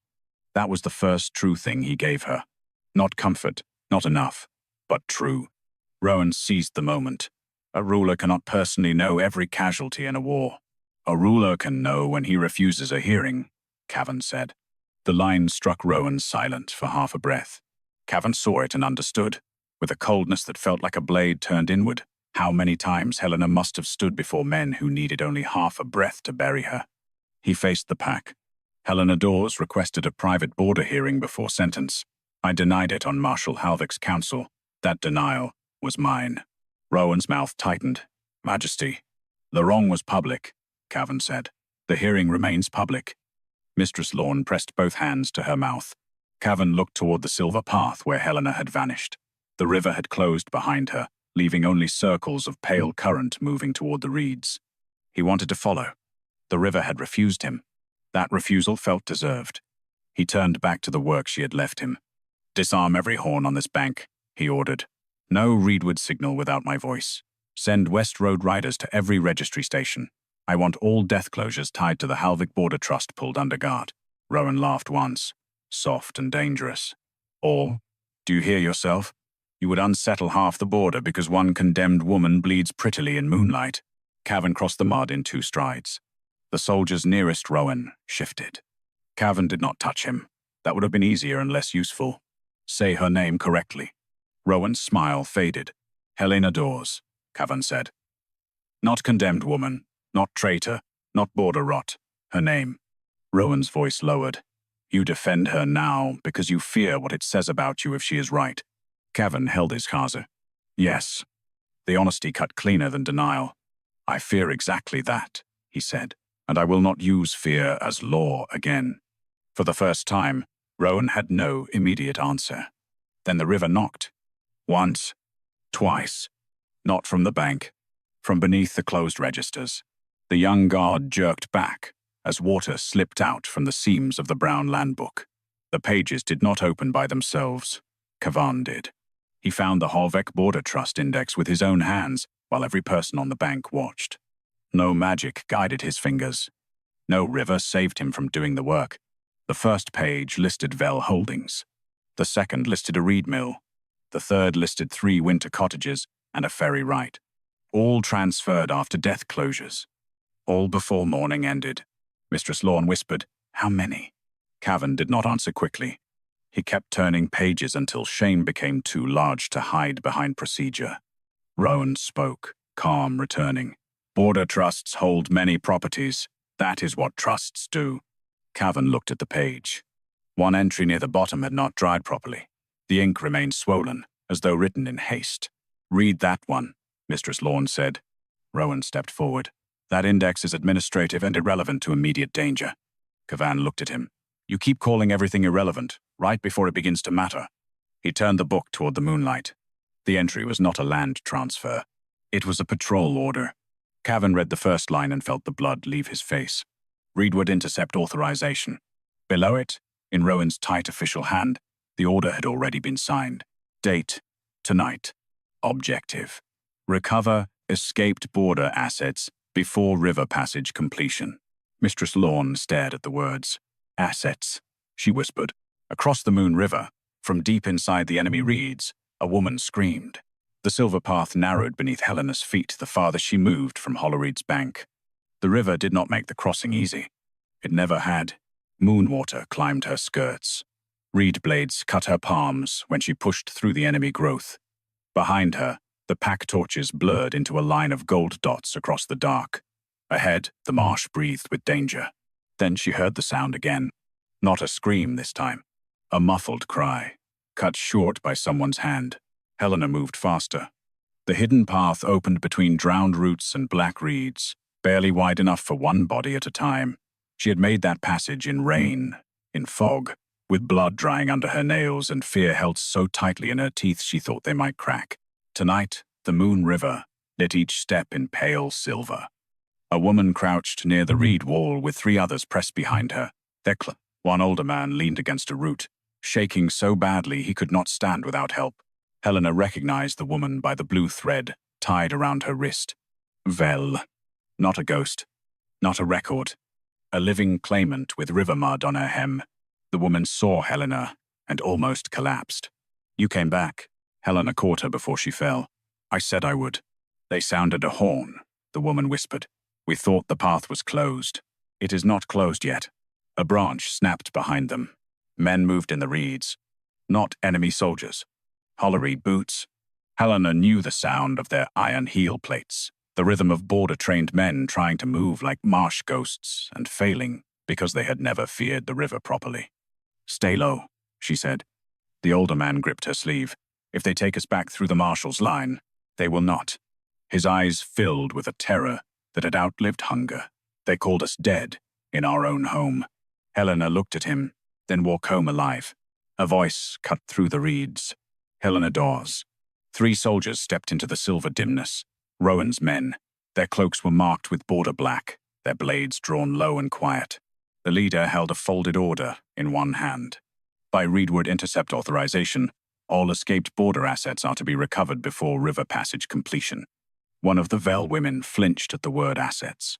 That was the first true thing he gave her. Not comfort, not enough, but true. Rowan seized the moment. A ruler cannot personally know every casualty in a war. A ruler can know when he refuses a hearing, Cavan said. The line struck Rowan silent for half a breath. Cavan saw it and understood, with a coldness that felt like a blade turned inward, how many times Helena must have stood before men who needed only half a breath to bury her. He faced the pack. Helena Dawes requested a private border hearing before sentence. I denied it on Marshal Halvick's counsel. That denial was mine. Rowan's mouth tightened. Majesty. The wrong was public, Cavan said. The hearing remains public. Mistress Lorne pressed both hands to her mouth. Cavan looked toward the silver path where Helena had vanished. The river had closed behind her, leaving only circles of pale current moving toward the reeds. He wanted to follow. The river had refused him. That refusal felt deserved. He turned back to the work she had left him. Disarm every horn on this bank, he ordered. No reedwood signal without my voice. Send West Road riders to every registry station. I want all death closures tied to the Halvick Border Trust pulled under guard. Rowan laughed once, soft and dangerous. All? Do you hear yourself? You would unsettle half the border because one condemned woman bleeds prettily in moonlight. Cavan crossed the mud in 2 strides. The soldiers nearest Rowan shifted. Cavan did not touch him. That would have been easier and less useful. Say her name correctly. Rowan's smile faded. Helena Dawes, Cavan said. Not condemned woman, not traitor, not border rot. Her name. Rowan's voice lowered. You defend her now because you fear what it says about you if she is right. Cavan held his Khaza. Yes. The honesty cut cleaner than denial. I fear exactly that, he said, and I will not use fear as law again. For the first time, Rowan had no immediate answer. Then the river knocked. Once. Twice. Not from the bank. From beneath the closed registers. The young guard jerked back as water slipped out from the seams of the brown landbook. The pages did not open by themselves. Cavan did. He found the Halvick Border Trust Index with his own hands while every person on the bank watched. No magic guided his fingers. No river saved him from doing the work. The first page listed Vel Holdings. The second listed a reed mill. The third listed 3 winter cottages and a ferry right. All transferred after death closures. All before morning ended. Mistress Lorne whispered, How many? Cavan did not answer quickly. He kept turning pages until shame became too large to hide behind procedure. Rowan spoke, calm returning. Border trusts hold many properties. That is what trusts do. Cavan looked at the page. One entry near the bottom had not dried properly. The ink remained swollen, as though written in haste. Read that one, Mistress Lorne said. Rowan stepped forward. That index is administrative and irrelevant to immediate danger. Cavan looked at him. You keep calling everything irrelevant, right before it begins to matter. He turned the book toward the moonlight. The entry was not a land transfer. It was a patrol order. Cavan read the first line and felt the blood leave his face. Reedwood Intercept Authorization. Below it, in Rowan's tight official hand, the order had already been signed. Date, tonight. Objective. Recover escaped border assets before river passage completion. Mistress Lorne stared at the words. Assets, she whispered. Across the Moon River, from deep inside the enemy reeds, a woman screamed. The silver path narrowed beneath Helena's feet the farther she moved from Hollowreed's bank. The river did not make the crossing easy. It never had. Moonwater climbed her skirts. Reed blades cut her palms when she pushed through the enemy growth. Behind her, the pack torches blurred into a line of gold dots across the dark. Ahead, the marsh breathed with danger. Then she heard the sound again. Not a scream this time. A muffled cry, cut short by someone's hand. Helena moved faster. The hidden path opened between drowned roots and black reeds, barely wide enough for one body at a time. She had made that passage in rain, in fog, with blood drying under her nails and fear held so tightly in her teeth she thought they might crack. Tonight, the Moon River lit each step in pale silver. A woman crouched near the reed wall with 3 others pressed behind her. One older man leaned against a root, shaking so badly he could not stand without help. Helena recognized the woman by the blue thread tied around her wrist. Vel. Not a ghost. Not a record. A living claimant with river mud on her hem. The woman saw Helena and almost collapsed. You came back. Helena caught her before she fell. I said I would. They sounded a horn, the woman whispered. We thought the path was closed. It is not closed yet. A branch snapped behind them. Men moved in the reeds. Not enemy soldiers. Hollowreed boots. Helena knew the sound of their iron heel plates, the rhythm of border-trained men trying to move like marsh ghosts and failing because they had never feared the river properly. Stay low, she said. The older man gripped her sleeve. If they take us back through the marshal's line, they will not. His eyes filled with a terror that had outlived hunger. They called us dead in our own home. Helena looked at him, then walked home alive. A voice cut through the reeds. Helena Dawes. 3 soldiers stepped into the silver dimness. Rowan's men. Their cloaks were marked with border black, their blades drawn low and quiet. The leader held a folded order in one hand. By Reedward Intercept authorization, all escaped border assets are to be recovered before river passage completion. One of the Vel women flinched at the word assets.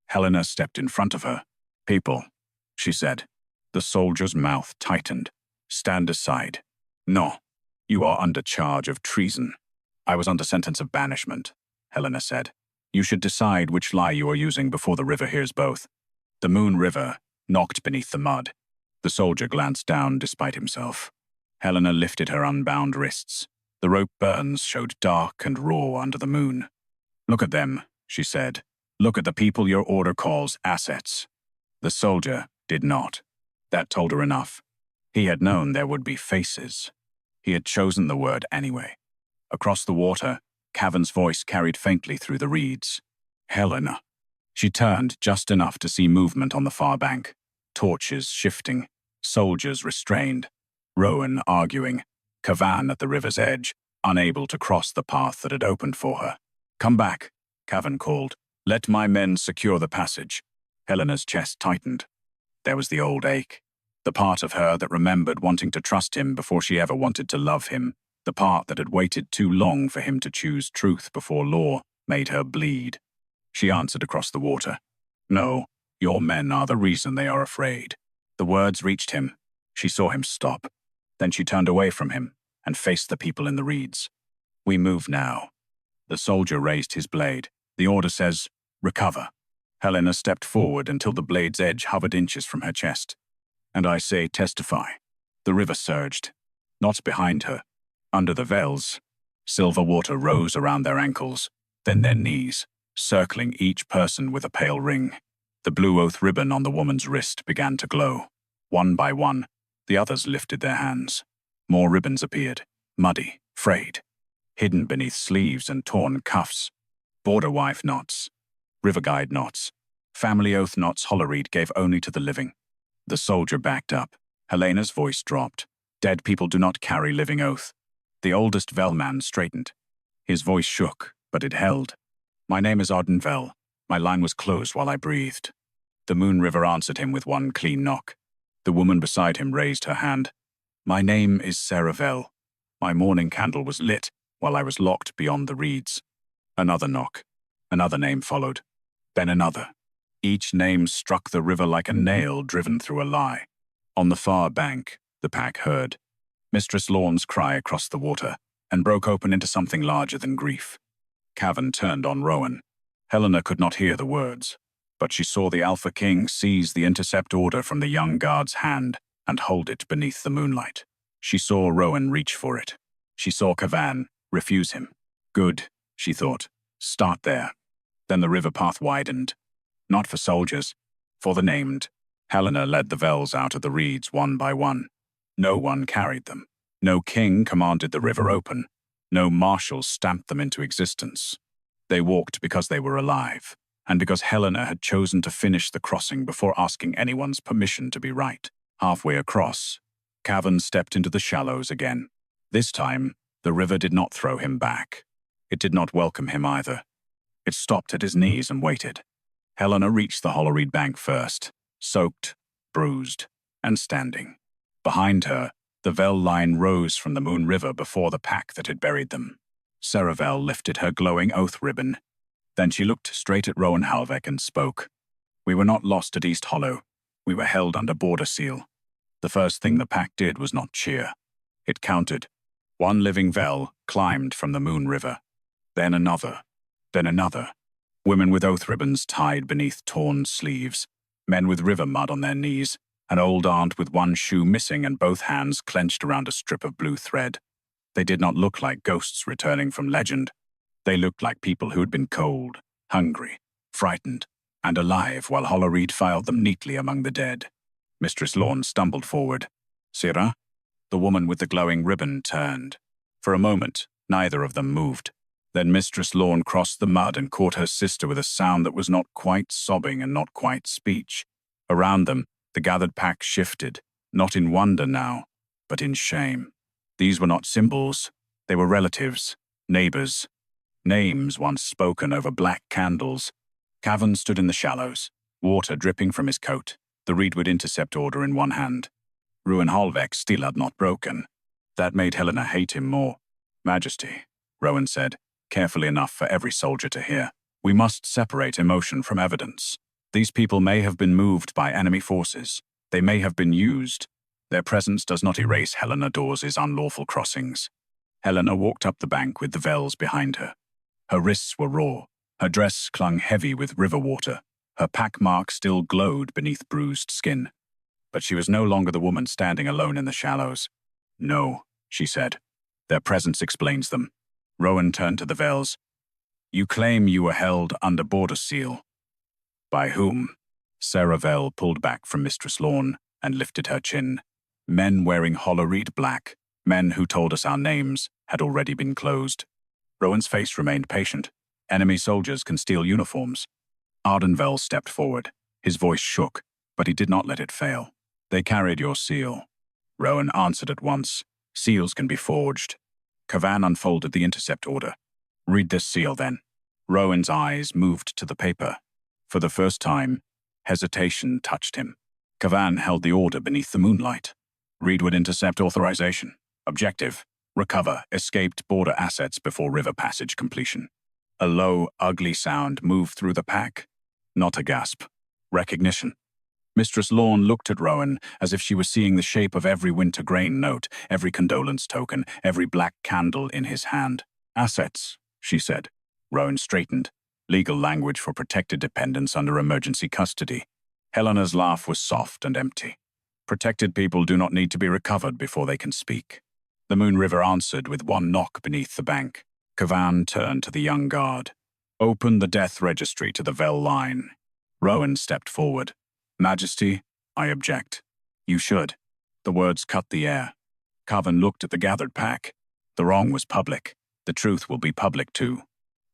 Helena stepped in front of her. People, she said. The soldier's mouth tightened. Stand aside. No, you are under charge of treason. I was under sentence of banishment, Helena said. You should decide which lie you are using before the river hears both. The Moon River knocked beneath the mud. The soldier glanced down despite himself. Helena lifted her unbound wrists. The rope burns showed dark and raw under the moon. Look at them, she said. Look at the people your order calls assets. The soldier did not. That told her enough. He had known there would be faces. He had chosen the word anyway. Across the water, Cavan's voice carried faintly through the reeds. Helena. She turned just enough to see movement on the far bank. Torches shifting, soldiers restrained, Rowan arguing, Cavan at the river's edge, unable to cross the path that had opened for her. Come back, Cavan called. Let my men secure the passage. Helena's chest tightened. There was the old ache, the part of her that remembered wanting to trust him before she ever wanted to love him, the part that had waited too long for him to choose truth before law made her bleed. She answered across the water. No, your men are the reason they are afraid. The words reached him. She saw him stop. Then she turned away from him and faced the people in the reeds. We move now. The soldier raised his blade. The order says, recover. Helena stepped forward until the blade's edge hovered inches from her chest. And I say, testify. The river surged. Not behind her. Under the Vels. Silver water rose around their ankles, then their knees, circling each person with a pale ring. The blue oath ribbon on the woman's wrist began to glow. One by one, the others lifted their hands. More ribbons appeared, muddy, frayed, hidden beneath sleeves and torn cuffs. Border wife knots, river guide knots, family oath knots Hollowreed gave only to the living. The soldier backed up. Helena's voice dropped. Dead people do not carry living oath. The oldest Vel man straightened. His voice shook, but it held. My name is Arden Vel. My line was closed while I breathed. The Moon River answered him with one clean knock. The woman beside him raised her hand. My name is Sarah Vel. My morning candle was lit while I was locked beyond the reeds. Another knock. Another name followed. Then another. Each name struck the river like a nail driven through a lie. On the far bank, the pack heard Mistress Lorne's cry across the water and broke open into something larger than grief. Cavan turned on Rowan. Helena could not hear the words, but she saw the Alpha King seize the intercept order from the young guard's hand and hold it beneath the moonlight. She saw Rowan reach for it. She saw Cavan refuse him. Good, she thought. Start there. Then the river path widened. Not for soldiers, for the named. Helena led the Vels out of the reeds one by one. No one carried them. No king commanded the river open. No marshal stamped them into existence. They walked because they were alive, and because Helena had chosen to finish the crossing before asking anyone's permission to be right. Halfway across, Cavan stepped into the shallows again. This time, the river did not throw him back. It did not welcome him either. It stopped at his knees and waited. Helena reached the Hollowreed bank first, soaked, bruised, and standing. Behind her, the Vel line rose from the Moon River before the pack that had buried them. Sarah Vel lifted her glowing oath ribbon. Then she looked straight at Rowan Halvek and spoke. We were not lost at East Hollow. We were held under border seal. The first thing the pack did was not cheer. It counted. One living Vel climbed from the Moon River. Then another. Then another. Women with oath ribbons tied beneath torn sleeves. Men with river mud on their knees. An old aunt with one shoe missing and both hands clenched around a strip of blue thread. They did not look like ghosts returning from legend. They looked like people who had been cold, hungry, frightened, and alive while Hollowreed filed them neatly among the dead. Mistress Lorne stumbled forward. Sirrah? The woman with the glowing ribbon turned. For a moment, neither of them moved. Then Mistress Lorne crossed the mud and caught her sister with a sound that was not quite sobbing and not quite speech. Around them, the gathered pack shifted, not in wonder now, but in shame. These were not symbols. They were relatives, neighbors, names once spoken over black candles. Cavan stood in the shallows, water dripping from his coat, the reedwood intercept order in one hand. Rowan Halvek's steel had not broken. That made Helena hate him more. Majesty, Rowan said, carefully enough for every soldier to hear. We must separate emotion from evidence. These people may have been moved by enemy forces. They may have been used. Their presence does not erase Helena Dawes' unlawful crossings. Helena walked up the bank with the Vels behind her. Her wrists were raw. Her dress clung heavy with river water. Her pack mark still glowed beneath bruised skin. But she was no longer the woman standing alone in the shallows. No, she said. Their presence explains them. Rowan turned to the Vels. You claim you were held under border seal. By whom? Sarah Vel pulled back from Mistress Lorne and lifted her chin. Men wearing Hollowreed black, men who told us our names, had already been closed. Rowan's face remained patient. Enemy soldiers can steal uniforms. Ardenvel stepped forward. His voice shook, but he did not let it fail. They carried your seal. Rowan answered at once. Seals can be forged. Cavan unfolded the intercept order. Read this seal, then. Rowan's eyes moved to the paper. For the first time, hesitation touched him. Cavan held the order beneath the moonlight. Reedwood intercept authorization. Objective: recover escaped border assets before river passage completion. A low, ugly sound moved through the pack. Not a gasp. Recognition. Mistress Lorne looked at Rowan as if she was seeing the shape of every winter grain note, every condolence token, every black candle in his hand. Assets, she said. Rowan straightened. Legal language for protected dependents under emergency custody. Helena's laugh was soft and empty. Protected people do not need to be recovered before they can speak. The Moon River answered with one knock beneath the bank. Cavan turned to the young guard. Open the death registry to the Vel line. Rowan stepped forward. Majesty, I object. You should. The words cut the air. Cavan looked at the gathered pack. The wrong was public. The truth will be public too.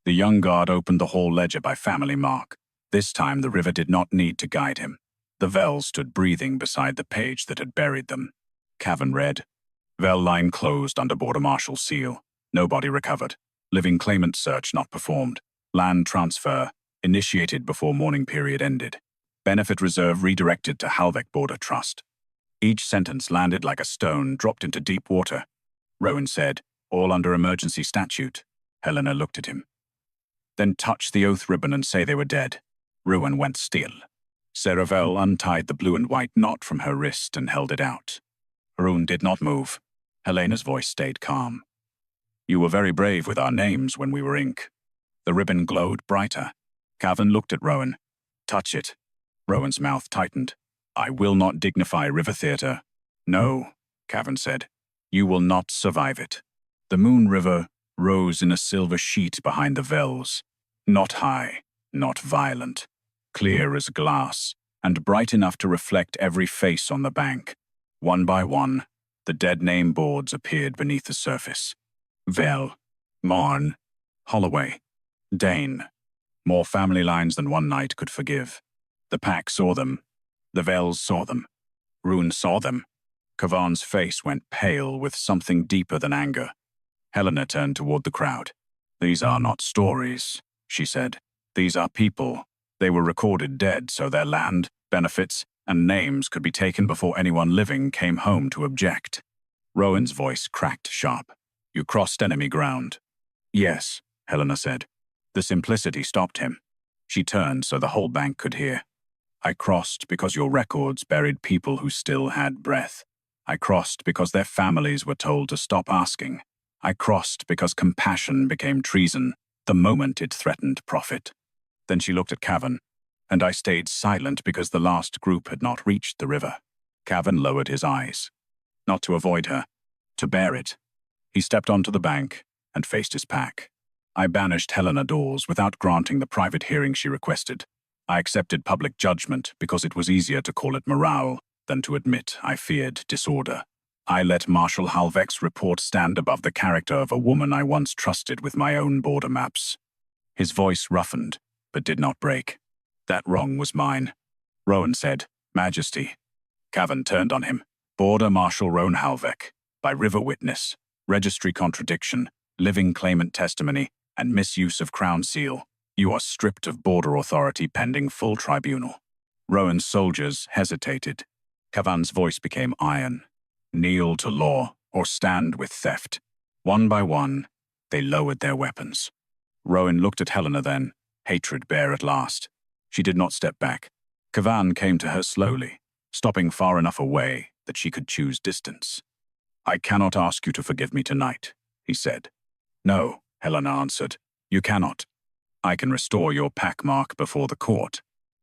The young guard opened the hall ledger by family mark. This time the river did not need to guide him. The Vel stood breathing beside the page that had buried them. Cavan read, Vel line closed under Border Marshal seal. Nobody recovered. Living claimant search not performed. Land transfer initiated before mourning period ended. Benefit reserve redirected to Halvek Border Trust. Each sentence landed like a stone dropped into deep water. Rowan said, all under emergency statute. Helena looked at him. Then touch the oath ribbon and say they were dead. Rowan went still. Sarah Vel untied the blue and white knot from her wrist and held it out. Rowan did not move. Helena's voice stayed calm. You were very brave with our names when we were ink. The ribbon glowed brighter. Cavan looked at Rowan. Touch it. Rowan's mouth tightened. I will not dignify River Theatre. No, Cavan said. You will not survive it. The Moon River rose in a silver sheet behind the Vels. Not high, not violent. Clear as glass, and bright enough to reflect every face on the bank. One by one, the dead name boards appeared beneath the surface. Vel, Marn, Holloway, Dane. More family lines than one night could forgive. The pack saw them. The Vels saw them. Rowan saw them. Cavan's face went pale with something deeper than anger. Helena turned toward the crowd. These are not stories, she said. These are people. They were recorded dead, so their land, benefits, and names could be taken before anyone living came home to object. Rowan's voice cracked sharp. You crossed enemy ground. Yes, Helena said. The simplicity stopped him. She turned so the whole bank could hear. I crossed because your records buried people who still had breath. I crossed because their families were told to stop asking. I crossed because compassion became treason the moment it threatened profit. Then she looked at Cavan, and I stayed silent because the last group had not reached the river. Cavan lowered his eyes. Not to avoid her, to bear it. He stepped onto the bank and faced his pack. I banished Helena Dawes without granting the private hearing she requested. I accepted public judgment because it was easier to call it morale than to admit I feared disorder. I let Marshal Halveck's report stand above the character of a woman I once trusted with my own border maps. His voice roughened, but did not break. That wrong was mine. Rowan said, Majesty. Cavan turned on him. Border Marshal Rowan Halveck, by river witness, registry contradiction, living claimant testimony, and misuse of crown seal. You are stripped of border authority pending full tribunal. Rowan's soldiers hesitated. Cavan's voice became iron. Kneel to law or stand with theft. One by one, they lowered their weapons. Rowan looked at Helena then, hatred bare at last. She did not step back. Cavan came to her slowly, stopping far enough away that she could choose distance. I cannot ask you to forgive me tonight, he said. No, Helena answered. You cannot. I can restore your pack mark before the court.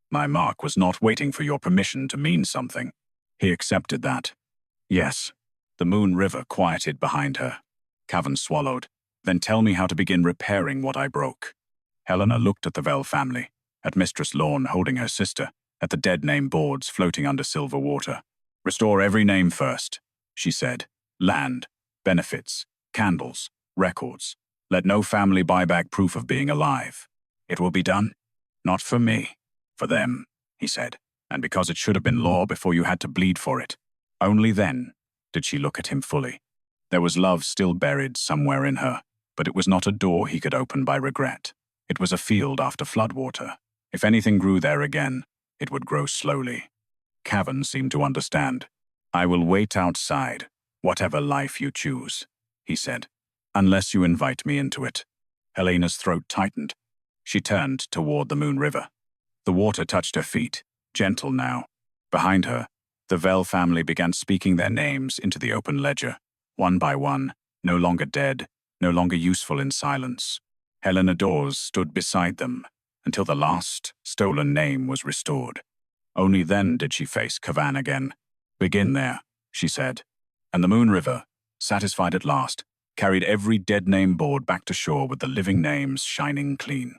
My mark was not waiting for your permission to mean something. He accepted that. Yes. The Moon River quieted behind her. Cavan swallowed. Then tell me how to begin repairing what I broke. Helena looked at the Vell family, at Mistress Lorne holding her sister, at the dead name boards floating under silver water. Restore every name first, she said. Land, benefits, candles, records. Let no family buy back proof of being alive. It will be done? Not for me. For them, he said. And because it should have been law before you had to bleed for it. Only then did she look at him fully. There was love still buried somewhere in her, but it was not a door he could open by regret. It was a field after floodwater. If anything grew there again, it would grow slowly. Cavan seemed to understand. I will wait outside, whatever life you choose, he said, unless you invite me into it. Helena's throat tightened. She turned toward the Moon River. The water touched her feet, gentle now. Behind her, the Vell family began speaking their names into the open ledger, one by one, no longer dead, no longer useful in silence. Helena Dawes stood beside them until the last stolen name was restored. Only then did she face Cavan again. Begin there, she said. And the Moon River, satisfied at last, carried every dead name board back to shore with the living names shining clean.